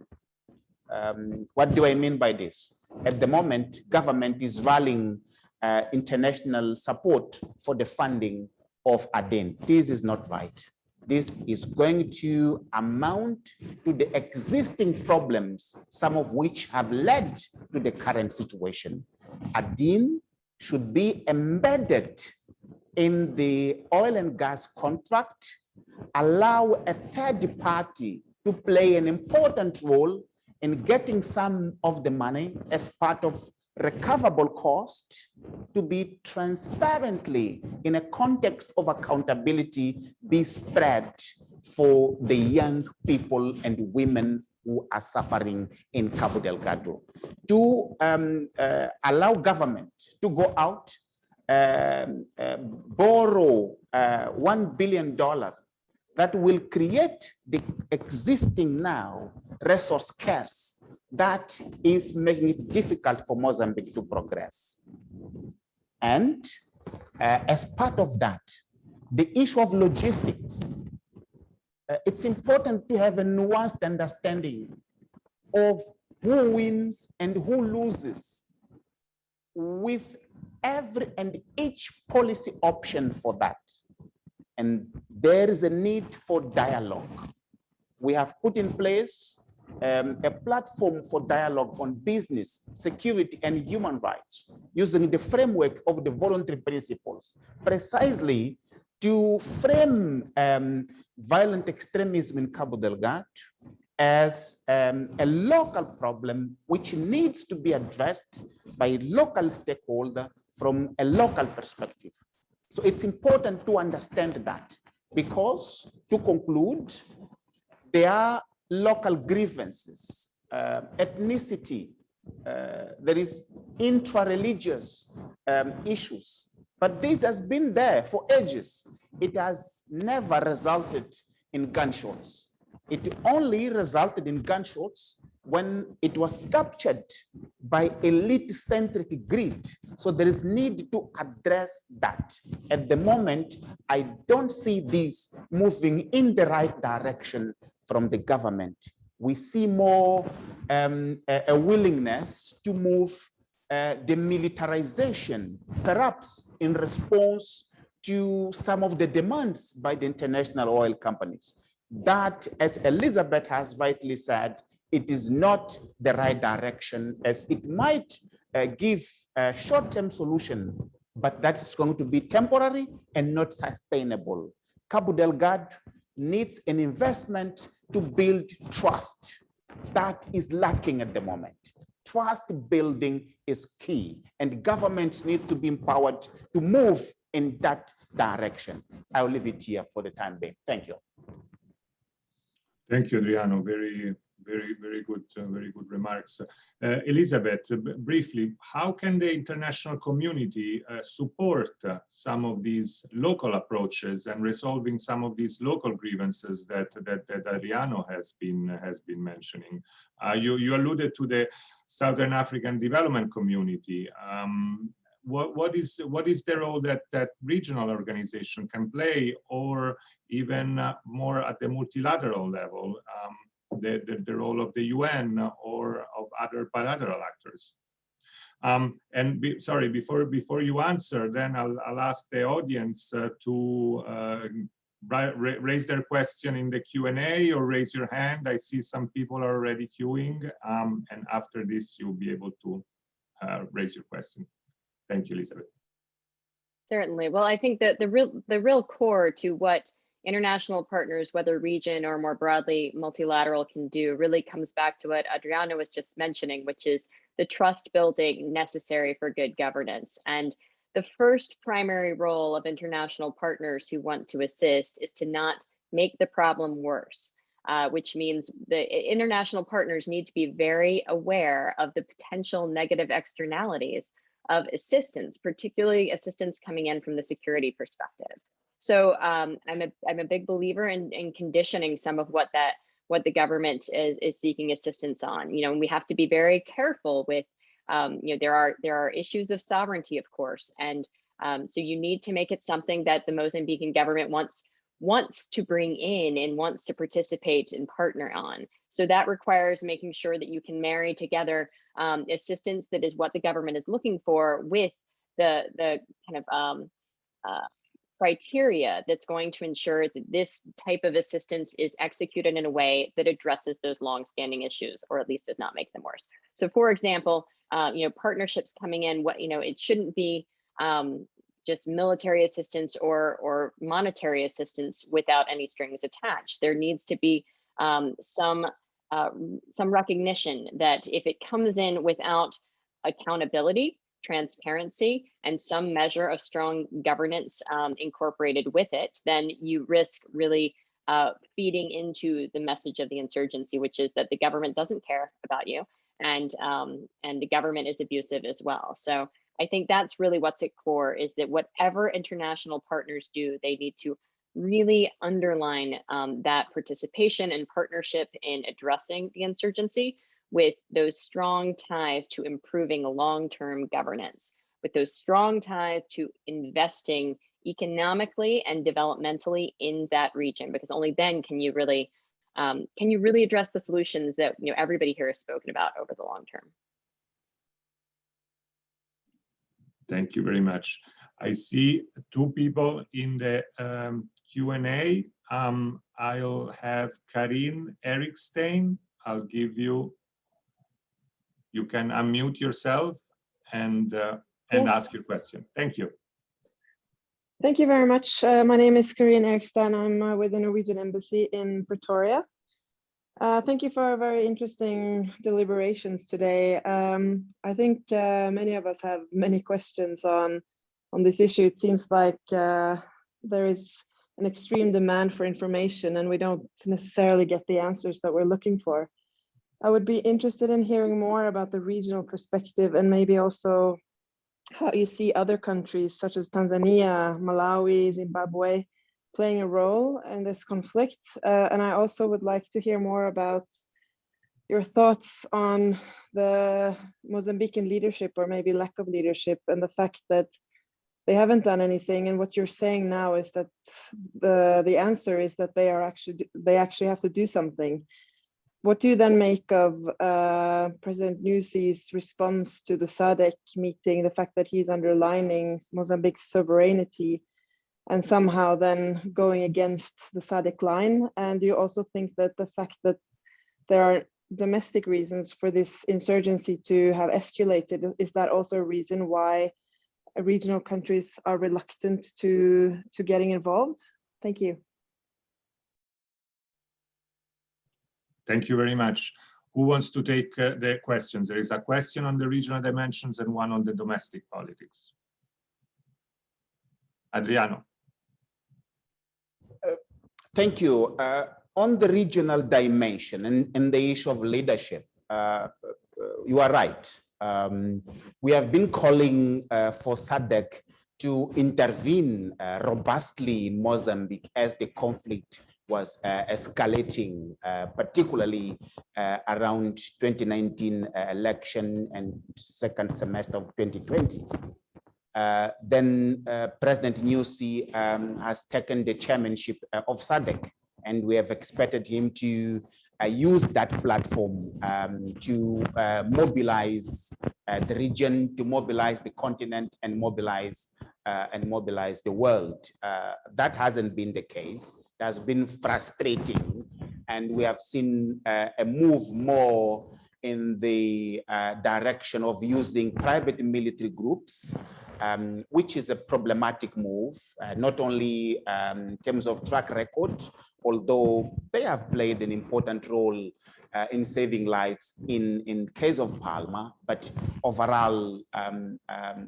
What do I mean by this? At the moment, government is rallying international support for the funding of ADIN. This is not right. This is going to amount to the existing problems, some of which have led to the current situation. ADIN should be embedded in the oil and gas contract, allow a third party to play an important role in getting some of the money as part of recoverable cost, to be transparently, in a context of accountability, be spread for the young people and women who are suffering in Cabo Delgado. To allow government to go out, borrow $1 billion that will create the existing now resource scarce that is making it difficult for Mozambique to progress. And as part of that, the issue of logistics, it's important to have a nuanced understanding of who wins and who loses with every and each policy option for that. And there is a need for dialogue. We have put in place a platform for dialogue on business, security, and human rights using the framework of the voluntary principles, precisely to frame violent extremism in Cabo Delgado as a local problem which needs to be addressed by local stakeholders from a local perspective. So it's important to understand that, because to conclude, there are local grievances, ethnicity, there is intra-religious issues, but this has been there for ages. It has never resulted in gunshots. It only resulted in gunshots when it was captured by elite-centric greed. So there is need to address that. At the moment, I don't see this moving in the right direction from the government. We see more a willingness to move the militarization, perhaps in response to some of the demands by the international oil companies. That, as Elizabeth has rightly said, it is not the right direction, as it might give a short-term solution, but that's going to be temporary and not sustainable. Cabo Delgado needs an investment to build trust. That is lacking at the moment. Trust building is key, and government needs to be empowered to move in that direction. I'll leave it here for the time being. Thank you. Thank you, Adriano. Very good remarks. Elizabeth, briefly, how can the international community support some of these local approaches and resolving some of these local grievances that Adriano has been mentioning? You alluded to the Southern African Development Community. What is the role that regional organization can play, or even more at the multilateral level? The role of the UN or of other bilateral actors. Sorry, before you answer, then I'll ask the audience to raise their question in the Q&A or raise your hand. I see some people are already queuing, and after this, you'll be able to raise your question. Thank you, Elizabeth. Certainly. Well, I think that the real core to what international partners, whether region or more broadly multilateral, can do really comes back to what Adriano was just mentioning, which is the trust building necessary for good governance. And the first primary role of international partners who want to assist is to not make the problem worse, which means the international partners need to be very aware of the potential negative externalities of assistance, particularly assistance coming in from the security perspective. So I'm a big believer in conditioning some of what the government is seeking assistance on. You know, and we have to be very careful with, you know, there are issues of sovereignty, of course, and so you need to make it something that the Mozambican government wants to bring in and wants to participate and partner on. So that requires making sure that you can marry together assistance that is what the government is looking for with the kind of criteria that's going to ensure that this type of assistance is executed in a way that addresses those long-standing issues, or at least does not make them worse. So, for example, you know, partnerships coming in, it shouldn't be just military assistance or monetary assistance without any strings attached. There needs to be some recognition that if it comes in without accountability, transparency, and some measure of strong governance incorporated with it, then you risk really feeding into the message of the insurgency, which is that the government doesn't care about you, and the government is abusive as well. So I think that's really what's at core, is that whatever international partners do, they need to really underline that participation and partnership in addressing the insurgency with those strong ties to improving long-term governance, with those strong ties to investing economically and developmentally in that region, because only then can you really address the solutions that everybody here has spoken about over the long term. Thank you very much. I see two people in the Q&A. I'll have Karin Erikstein. I'll give you, you can unmute yourself and Yes. ask your question. Thank you. Thank you very much. My name is Karin Erikstein. I'm with the Norwegian Embassy in Pretoria. Thank you for very interesting deliberations today. I think many of us have many questions on this issue. It seems like there is an extreme demand for information and we don't necessarily get the answers that we're looking for. I would be interested in hearing more about the regional perspective and maybe also how you see other countries such as Tanzania, Malawi, Zimbabwe playing a role in this conflict. And I also would like to hear more about your thoughts on the Mozambican leadership or maybe lack of leadership and the fact that they haven't done anything. And what you're saying now is that the answer is that they actually have to do something. What do you then make of President Nyusi's response to the SADC meeting, the fact that he's underlining Mozambique's sovereignty and somehow then going against the SADC line? And do you also think that the fact that there are domestic reasons for this insurgency to have escalated, is that also a reason why regional countries are reluctant to getting involved? Thank you. Thank you very much. Who wants to take the questions? There is a question on the regional dimensions and one on the domestic politics. Adriano. Thank you. On the regional dimension and the issue of leadership, you are right. We have been calling for SADC to intervene robustly in Mozambique as the conflict was escalating, particularly around 2019 election and second semester of 2020. Then President Nyusi has taken the chairmanship of SADC, and we have expected him to use that platform to mobilize the region, to mobilize the continent, and mobilize the world. That hasn't been the case. It has been frustrating, and we have seen a move more in the direction of using private military groups, which is a problematic move, not only in terms of track record, although they have played an important role in saving lives in case of Palma, but overall,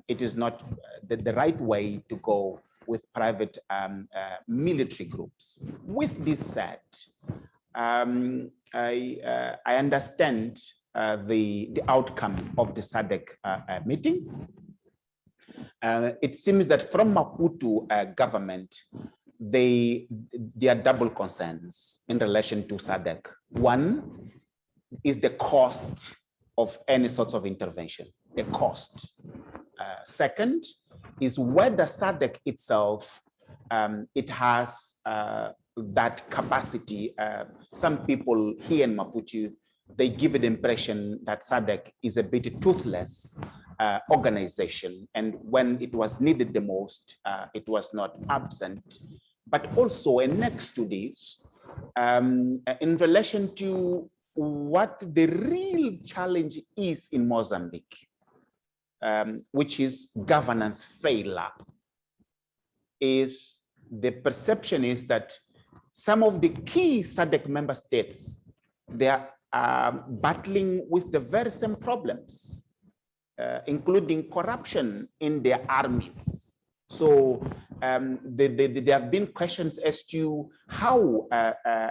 it is not the right way to go with private military groups. With this said, I understand the outcome of the SADC meeting. It seems that from Maputo government, there are double concerns in relation to SADC. One is the cost of any sorts of intervention, the cost. Second is whether SADC itself, it has that capacity. Some people here in Maputo, they give the impression that SADC is a bit toothless organization, and when it was needed the most, it was not absent. But also, and next to this, in relation to what the real challenge is in Mozambique, which is governance failure, is the perception is that some of the key SADC member states, they are battling with the very same problems, including corruption in their armies. So there have been questions as to how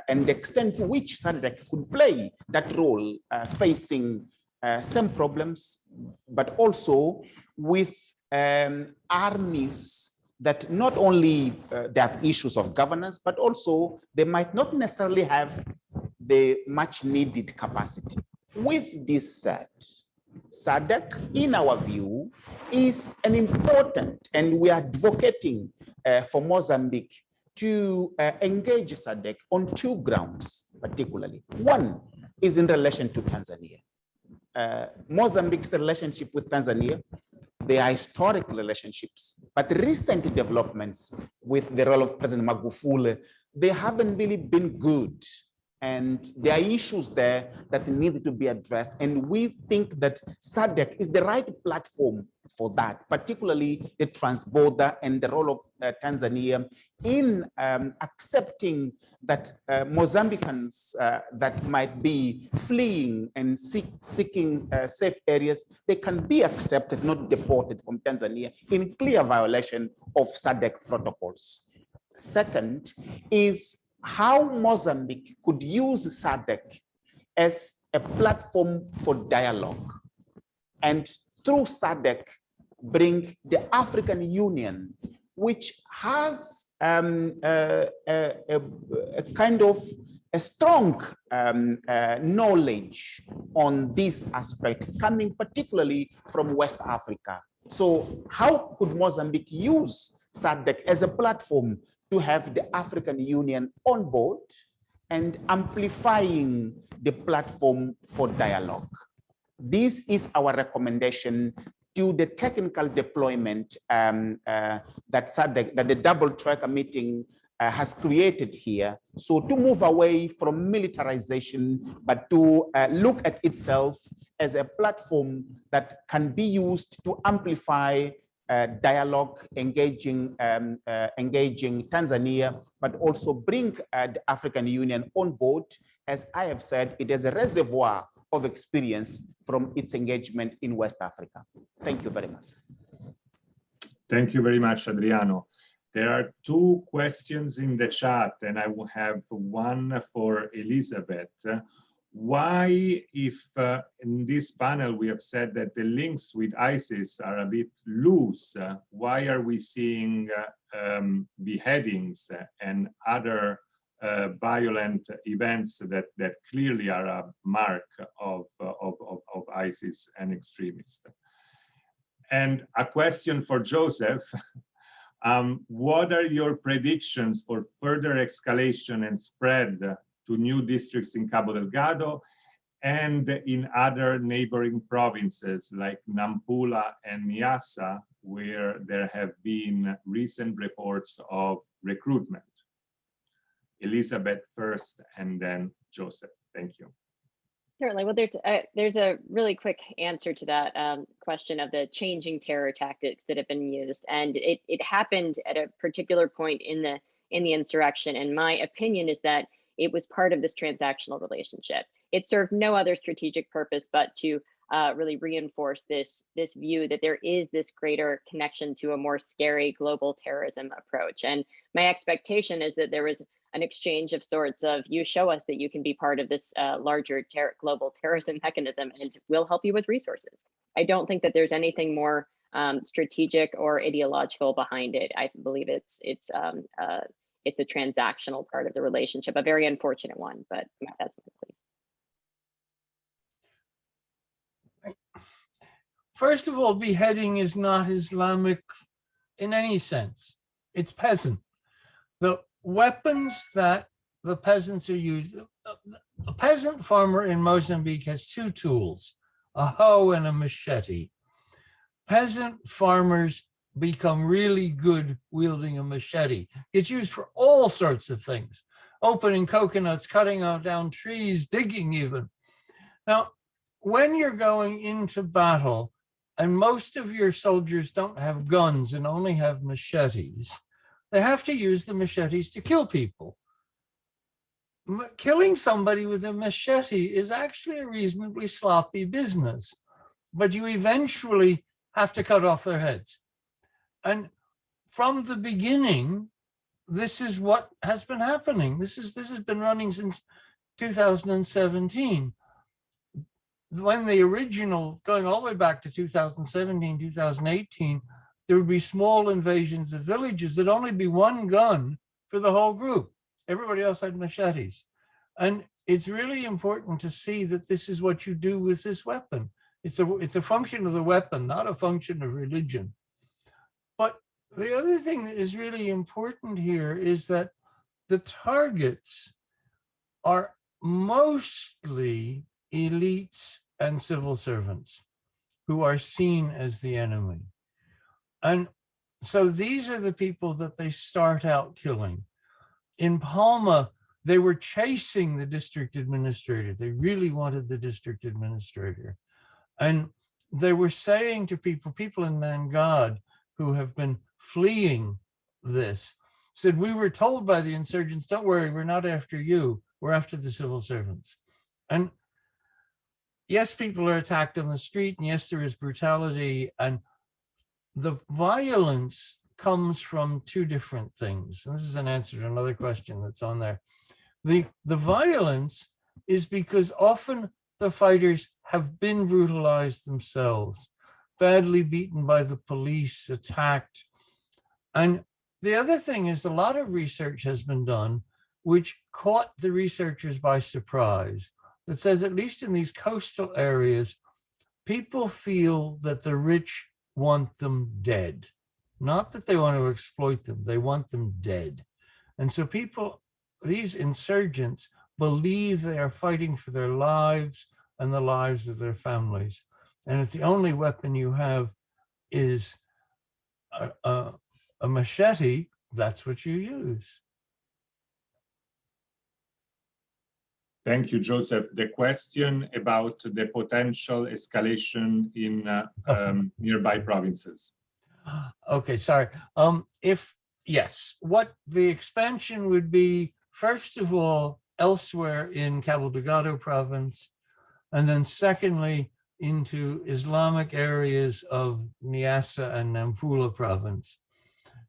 and the extent to which SADC could play that role facing some problems, but also with armies that not only they have issues of governance, but also they might not necessarily have the much needed capacity. With this said, SADC, in our view, is an important, and we are advocating for Mozambique to engage SADC on two grounds, particularly. One is in relation to Tanzania. Mozambique's relationship with Tanzania, they are historic relationships, but recent developments with the role of President Magufuli, they haven't really been good. And there are issues there that need to be addressed. And we think that SADC is the right platform for that, particularly the transborder and the role of Tanzania in accepting that Mozambicans that might be fleeing and seeking safe areas, they can be accepted, not deported from Tanzania in clear violation of SADC protocols. Second is how Mozambique could use SADC as a platform for dialogue, and through SADC bring the African Union, which has a kind of a strong knowledge on this aspect, coming particularly from West Africa. So how could Mozambique use SADC as a platform to have the African Union on board and amplifying the platform for dialogue? This is our recommendation to the technical deployment that SADC, that the double tracker meeting has created here. So to move away from militarization, but to look at itself as a platform that can be used to amplify dialogue, engaging Tanzania, but also bring the African Union on board. As I have said, it is a reservoir of experience from its engagement in West Africa. Thank you very much. Thank you very much, Adriano. There are two questions in the chat, and I will have one for Elizabeth. Why, if in this panel we have said that the links with ISIS are a bit loose, why are we seeing beheadings and other violent events that clearly are a mark of ISIS and extremists? And a question for Joseph. What are your predictions for further escalation and spread to new districts in Cabo Delgado and in other neighboring provinces like Nampula and Niassa, where there have been recent reports of recruitment? Elizabeth first, and then Joseph. Thank you. Certainly. Well, there's a really quick answer to that question of the changing terror tactics that have been used, and it happened at a particular point in the insurrection. And my opinion is that it was part of this transactional relationship. It served no other strategic purpose but to really reinforce this view that there is this greater connection to a more scary global terrorism approach. And my expectation is that there was an exchange of sorts of, you show us that you can be part of this larger global terrorism mechanism, and we'll help you with resources. I don't think that there's anything more strategic or ideological behind it. I believe it's a transactional part of the relationship, a very unfortunate one, but that's my belief. First of all, beheading is not Islamic in any sense. It's peasant. The weapons that the peasants are using, a peasant farmer in Mozambique has two tools, a hoe and a machete. Peasant farmers become really good wielding a machete. It's used for all sorts of things, opening coconuts, cutting down trees, digging even. Now, when you're going into battle and most of your soldiers don't have guns and only have machetes, they have to use the machetes to kill people. Killing somebody with a machete is actually a reasonably sloppy business, but you eventually have to cut off their heads. And from the beginning, this is what has been happening. This has been running since 2017. When the original, going all the way back to 2017, 2018, there would be small invasions of villages. There'd only be one gun for the whole group. Everybody else had machetes. And it's really important to see that this is what you do with this weapon. It's a function of the weapon, not a function of religion. But the other thing that is really important here is that the targets are mostly elites and civil servants who are seen as the enemy. And so these are the people that they start out killing. In Palma, they were chasing the district administrator. They really wanted the district administrator. And they were saying to people in Mangad who have been fleeing this, said, we were told by the insurgents, don't worry, we're not after you, we're after the civil servants. And yes, people are attacked on the street, and yes, there is brutality, and the violence comes from two different things. And this is an answer to another question that's on there. The violence is because often the fighters have been brutalized themselves, badly beaten by the police, attacked. And the other thing is a lot of research has been done which caught the researchers by surprise, that says, at least in these coastal areas, people feel that the rich want them dead. Not that they want to exploit them, they want them dead. And so people, these insurgents, believe they are fighting for their lives and the lives of their families. And if the only weapon you have is a machete, that's what you use. Thank you, Joseph. The question about the potential escalation in nearby provinces. Okay, sorry. Yes, what the expansion would be, first of all, elsewhere in Cabo Delgado province, and then secondly, into Islamic areas of Niassa and Nampula province.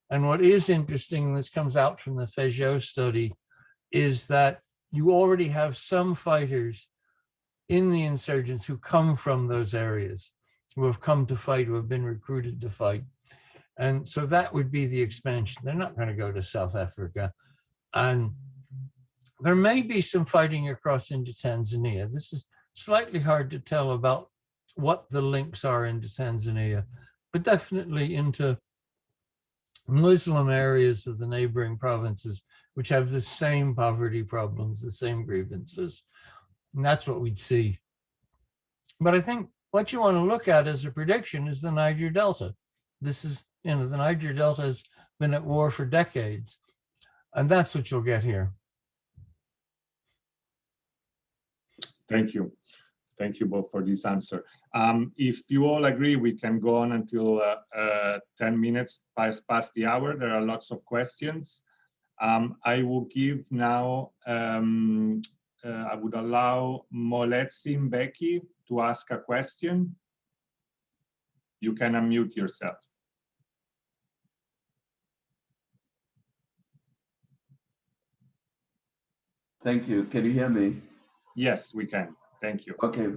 And what is interesting, this comes out from the Feijó study, is that you already have some fighters in the insurgents who come from those areas, who have come to fight, who have been recruited to fight. And so that would be the expansion. They're not going to go to South Africa. And there may be some fighting across into Tanzania. This is slightly hard to tell about what the links are into Tanzania, but definitely into Muslim areas of the neighboring provinces, which have the same poverty problems, the same grievances. And that's what we'd see. But I think what you want to look at as a prediction is the Niger Delta. This is, the Niger Delta has been at war for decades, and that's what you'll get here. Thank you. Thank you both for this answer. If you all agree, we can go on until 10 minutes past the hour. There are lots of questions. I will give now, I would allow Moletsi Mbeki to ask a question. You can unmute yourself. Thank you. Can you hear me? Yes, we can. Thank you. Okay.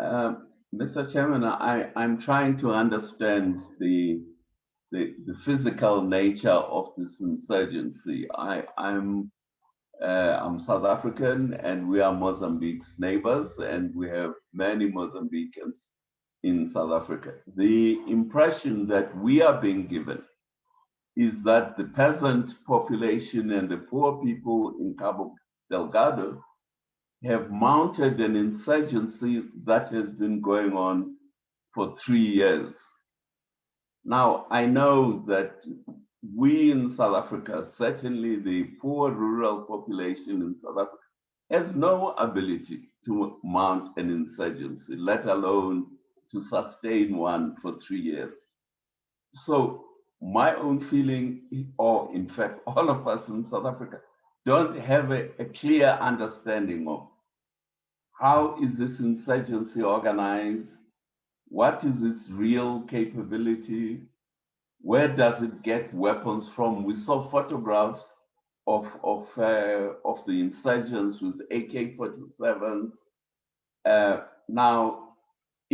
Mr. Chairman, I'm trying to understand the physical nature of this insurgency. I'm South African, and we are Mozambique's neighbors, and we have many Mozambicans in South Africa. The impression that we are being given is that the peasant population and the poor people in Cabo Delgado have mounted an insurgency that has been going on for 3 years. Now, I know that we in South Africa, certainly the poor rural population in South Africa, has no ability to mount an insurgency, let alone to sustain one for 3 years. So my own feeling, or in fact, all of us in South Africa, don't have a clear understanding of how is this insurgency organized, what is its real capability, where does it get weapons from? We saw photographs of the insurgents with AK-47s. Now,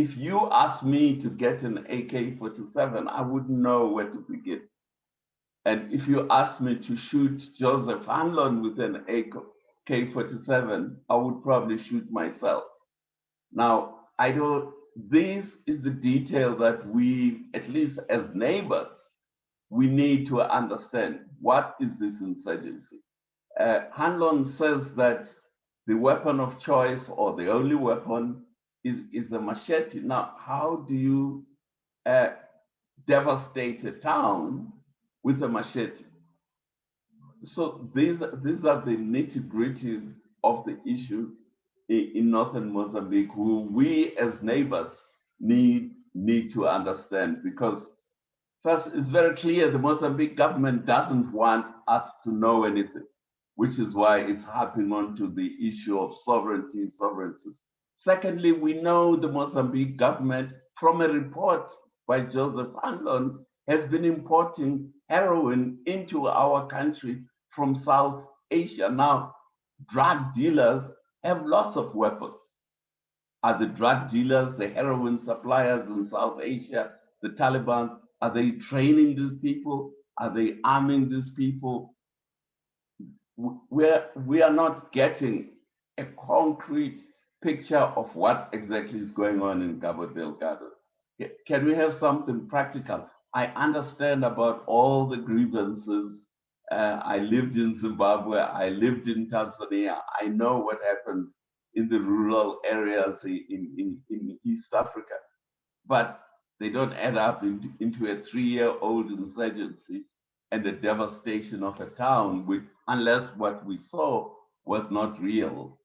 if you ask me to get an AK-47, I wouldn't know where to begin. And if you ask me to shoot Joseph Hanlon with an AK-47, I would probably shoot myself. Now, this is the detail that we, at least as neighbors, we need to understand. What is this insurgency? Hanlon says that the weapon of choice, or the only weapon, is a machete. Now, how do you devastate a town with a machete? So these are the nitty-gritties of the issue in northern Mozambique, who we as neighbors need to understand, because first, it's very clear the Mozambique government doesn't want us to know anything, which is why it's harping on to the issue of sovereignty. Secondly, we know the Mozambique government, from a report by Joseph Hanlon, has been importing heroin into our country from South Asia. Now, drug dealers have lots of weapons. Are the drug dealers, the heroin suppliers in South Asia, the Taliban, are they training these people? Are they arming these people? We are not getting a concrete picture of what exactly is going on in Cabo Delgado. Can we have something practical? I understand about all the grievances. I lived in Zimbabwe, I lived in Tanzania. I know what happens in the rural areas in East Africa, but they don't add up into a 3-year-old insurgency and the devastation of a town, unless what we saw was not real.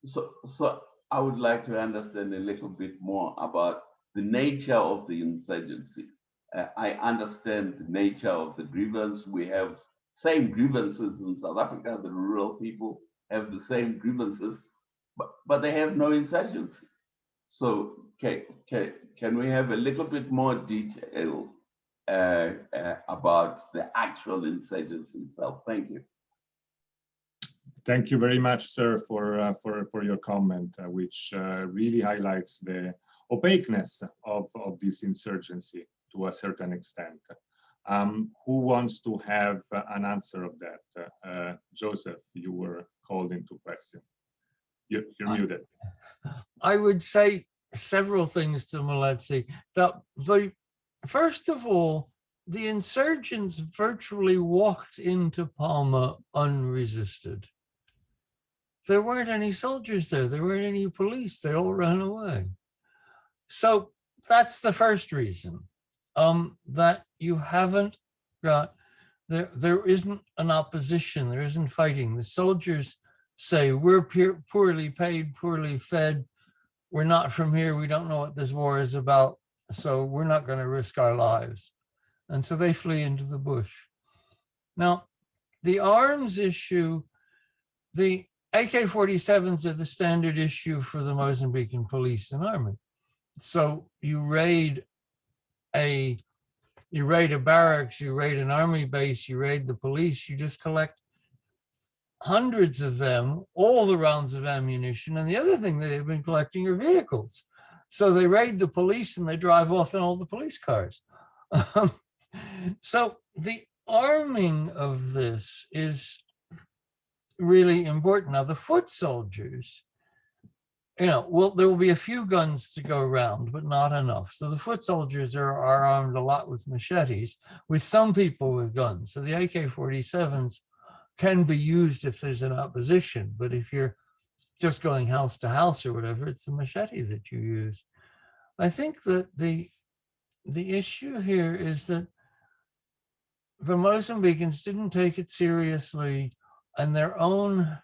So I would like to understand a little bit more about the nature of the insurgency. I understand the nature of the grievance. We have same grievances in South Africa. The rural people have the same grievances, but they have no insurgency. So can we have a little bit more detail about the actual insurgency itself? Thank you. Thank you very much, sir, for your comment, which really highlights the opaqueness of this insurgency to a certain extent. Who wants to have an answer of that? Joseph, you were called into question. You're muted. I would say several things to Maletsi. First of all, the insurgents virtually walked into Palma unresisted. There weren't any soldiers there. There weren't any police. They all ran away. So that's the first reason, that you haven't got, there isn't an opposition. There isn't fighting. The soldiers say, we're poorly paid, poorly fed. We're not from here. We don't know what this war is about. So we're not going to risk our lives. And so they flee into the bush. Now, the arms issue, the AK-47s are the standard issue for the Mozambican police and army. So you raid a barracks, you raid an army base, you raid the police, you just collect hundreds of them, all the rounds of ammunition. And the other thing that they've been collecting are vehicles. So they raid the police and they drive off in all the police cars. So the arming of this is really important. Now, the foot soldiers, there will be a few guns to go around, but not enough. So the foot soldiers are armed a lot with machetes, with some people with guns. So the AK-47s can be used if there's an opposition, but if you're just going house to house or whatever, it's the machete that you use. I think that the issue here is that the Mozambicans didn't take it seriously, and their own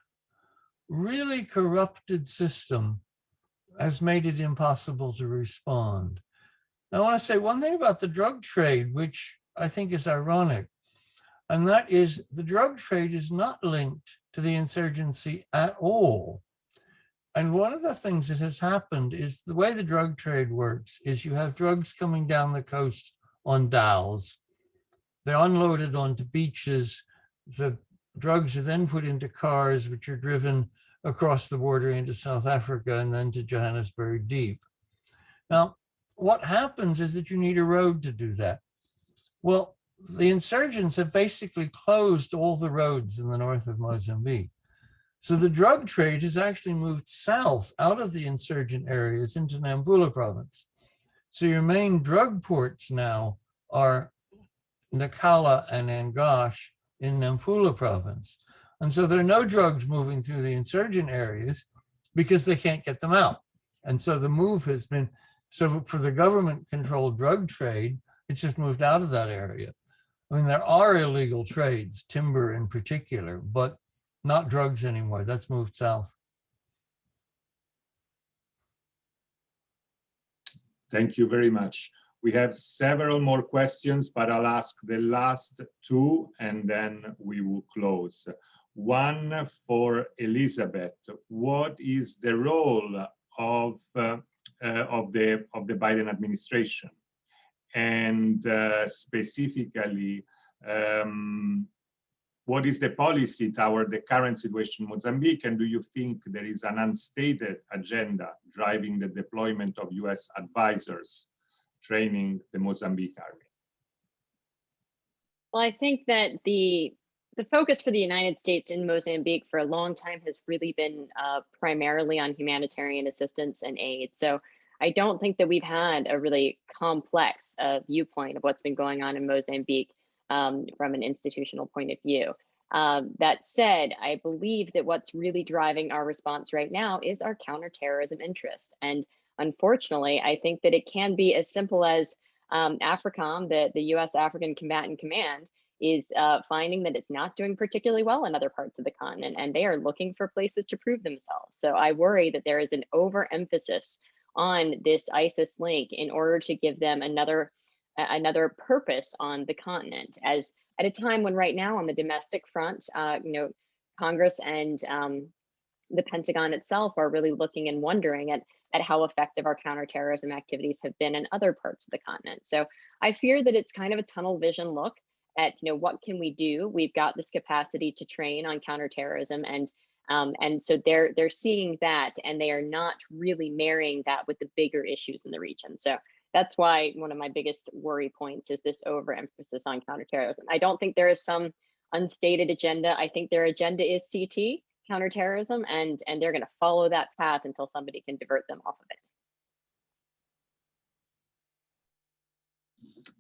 really corrupted system has made it impossible to respond. Now, I want to say one thing about the drug trade, which I think is ironic, and that is the drug trade is not linked to the insurgency at all. And one of the things that has happened is the way the drug trade works is you have drugs coming down the coast on dhows. They're unloaded onto beaches. The drugs are then put into cars, which are driven across the border into South Africa and then to Johannesburg Deep. Now, what happens is that you need a road to do that. Well, the insurgents have basically closed all the roads in the north of Mozambique. So the drug trade has actually moved south out of the insurgent areas into Nampula province. So your main drug ports now are Nacala and Angosh in Nampula province. And so there are no drugs moving through the insurgent areas because they can't get them out. And so the move has been, so for the government controlled drug trade, it's just moved out of that area. I mean, there are illegal trades, timber in particular, but not drugs anymore. That's moved south. Thank you very much. We have several more questions, but I'll ask the last two and then we will close. One for Elizabeth. What is the role of the Biden administration? And specifically, what is the policy toward the current situation in Mozambique? And do you think there is an unstated agenda driving the deployment of US advisors training the Mozambique army? Well, I think that the focus for the United States in Mozambique for a long time has really been primarily on humanitarian assistance and aid. So I don't think that we've had a really complex viewpoint of what's been going on in Mozambique from an institutional point of view. That said, I believe that what's really driving our response right now is our counterterrorism interest. And unfortunately, I think that it can be as simple as AFRICOM, the US African Combatant Command, is finding that it's not doing particularly well in other parts of the continent, and they are looking for places to prove themselves. So I worry that there is an overemphasis on this ISIS link in order to give them another purpose on the continent, as at a time when right now on the domestic front, Congress and the Pentagon itself are really looking and wondering at how effective our counterterrorism activities have been in other parts of the continent. So I fear that it's kind of a tunnel vision look at, what can we do? We've got this capacity to train on counterterrorism, and so they're seeing that, and they are not really marrying that with the bigger issues in the region. So that's why one of my biggest worry points is this overemphasis on counterterrorism. I don't think there is some unstated agenda. I think their agenda is CT, counterterrorism, and they're going to follow that path until somebody can divert them off of it.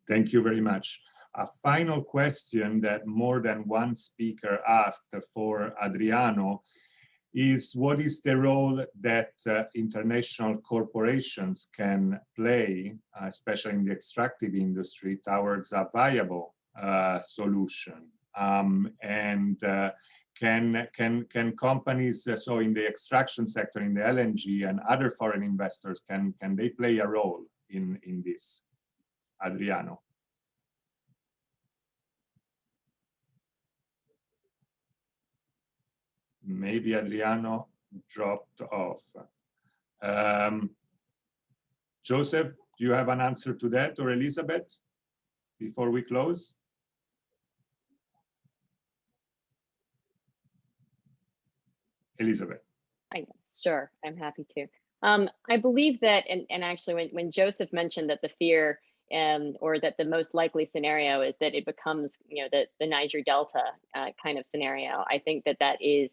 Thank you very much. A final question that more than one speaker asked for Adriano is, what is the role that international corporations can play, especially in the extractive industry, towards a viable solution? Can companies, so in the extraction sector, in the LNG, and other foreign investors, can they play a role in this? Adriano. Maybe Adriano dropped off. Joseph, do you have an answer to that, or Elizabeth, before we close? Elizabeth. Sure, I'm happy to. I believe that, and actually when Joseph mentioned that the fear or that the most likely scenario is that it becomes, the Niger Delta kind of scenario, I think that is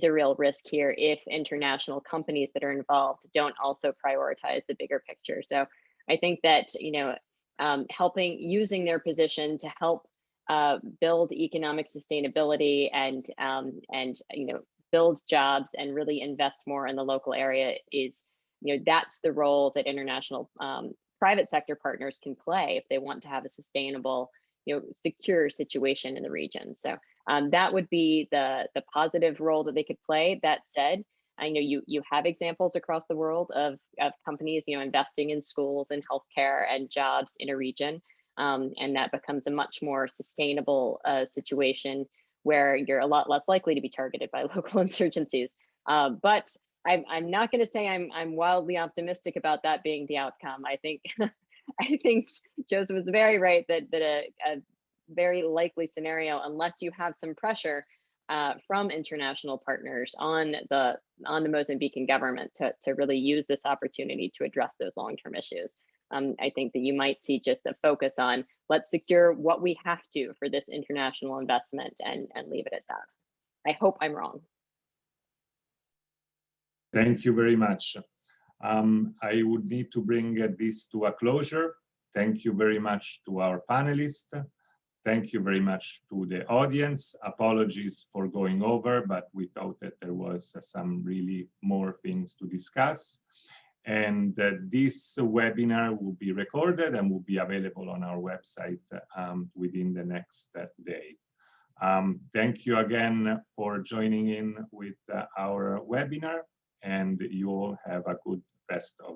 a real risk here if international companies that are involved don't also prioritize the bigger picture. So I think that, using their position to help build economic sustainability and build jobs and really invest more in the local area is, that's the role that international private sector partners can play if they want to have a sustainable, secure situation in the region. So that would be the positive role that they could play. That said, I know you have examples across the world of companies, investing in schools and healthcare and jobs in a region, and that becomes a much more sustainable situation where you're a lot less likely to be targeted by local insurgencies. But I'm not going to say I'm wildly optimistic about that being the outcome. I think I think Joseph was very right that a very likely scenario, unless you have some pressure from international partners on the Mozambican government to really use this opportunity to address those long-term issues. I think that you might see just a focus on let's secure what we have to for this international investment and leave it at that. I hope I'm wrong. Thank you very much. I would need to bring this to a closure. Thank you very much to our panelists. Thank you very much to the audience. Apologies for going over, but we thought that there was some really more things to discuss. And this webinar will be recorded and will be available on our website within the next day. Thank you again for joining in with our webinar, and you all have a good rest of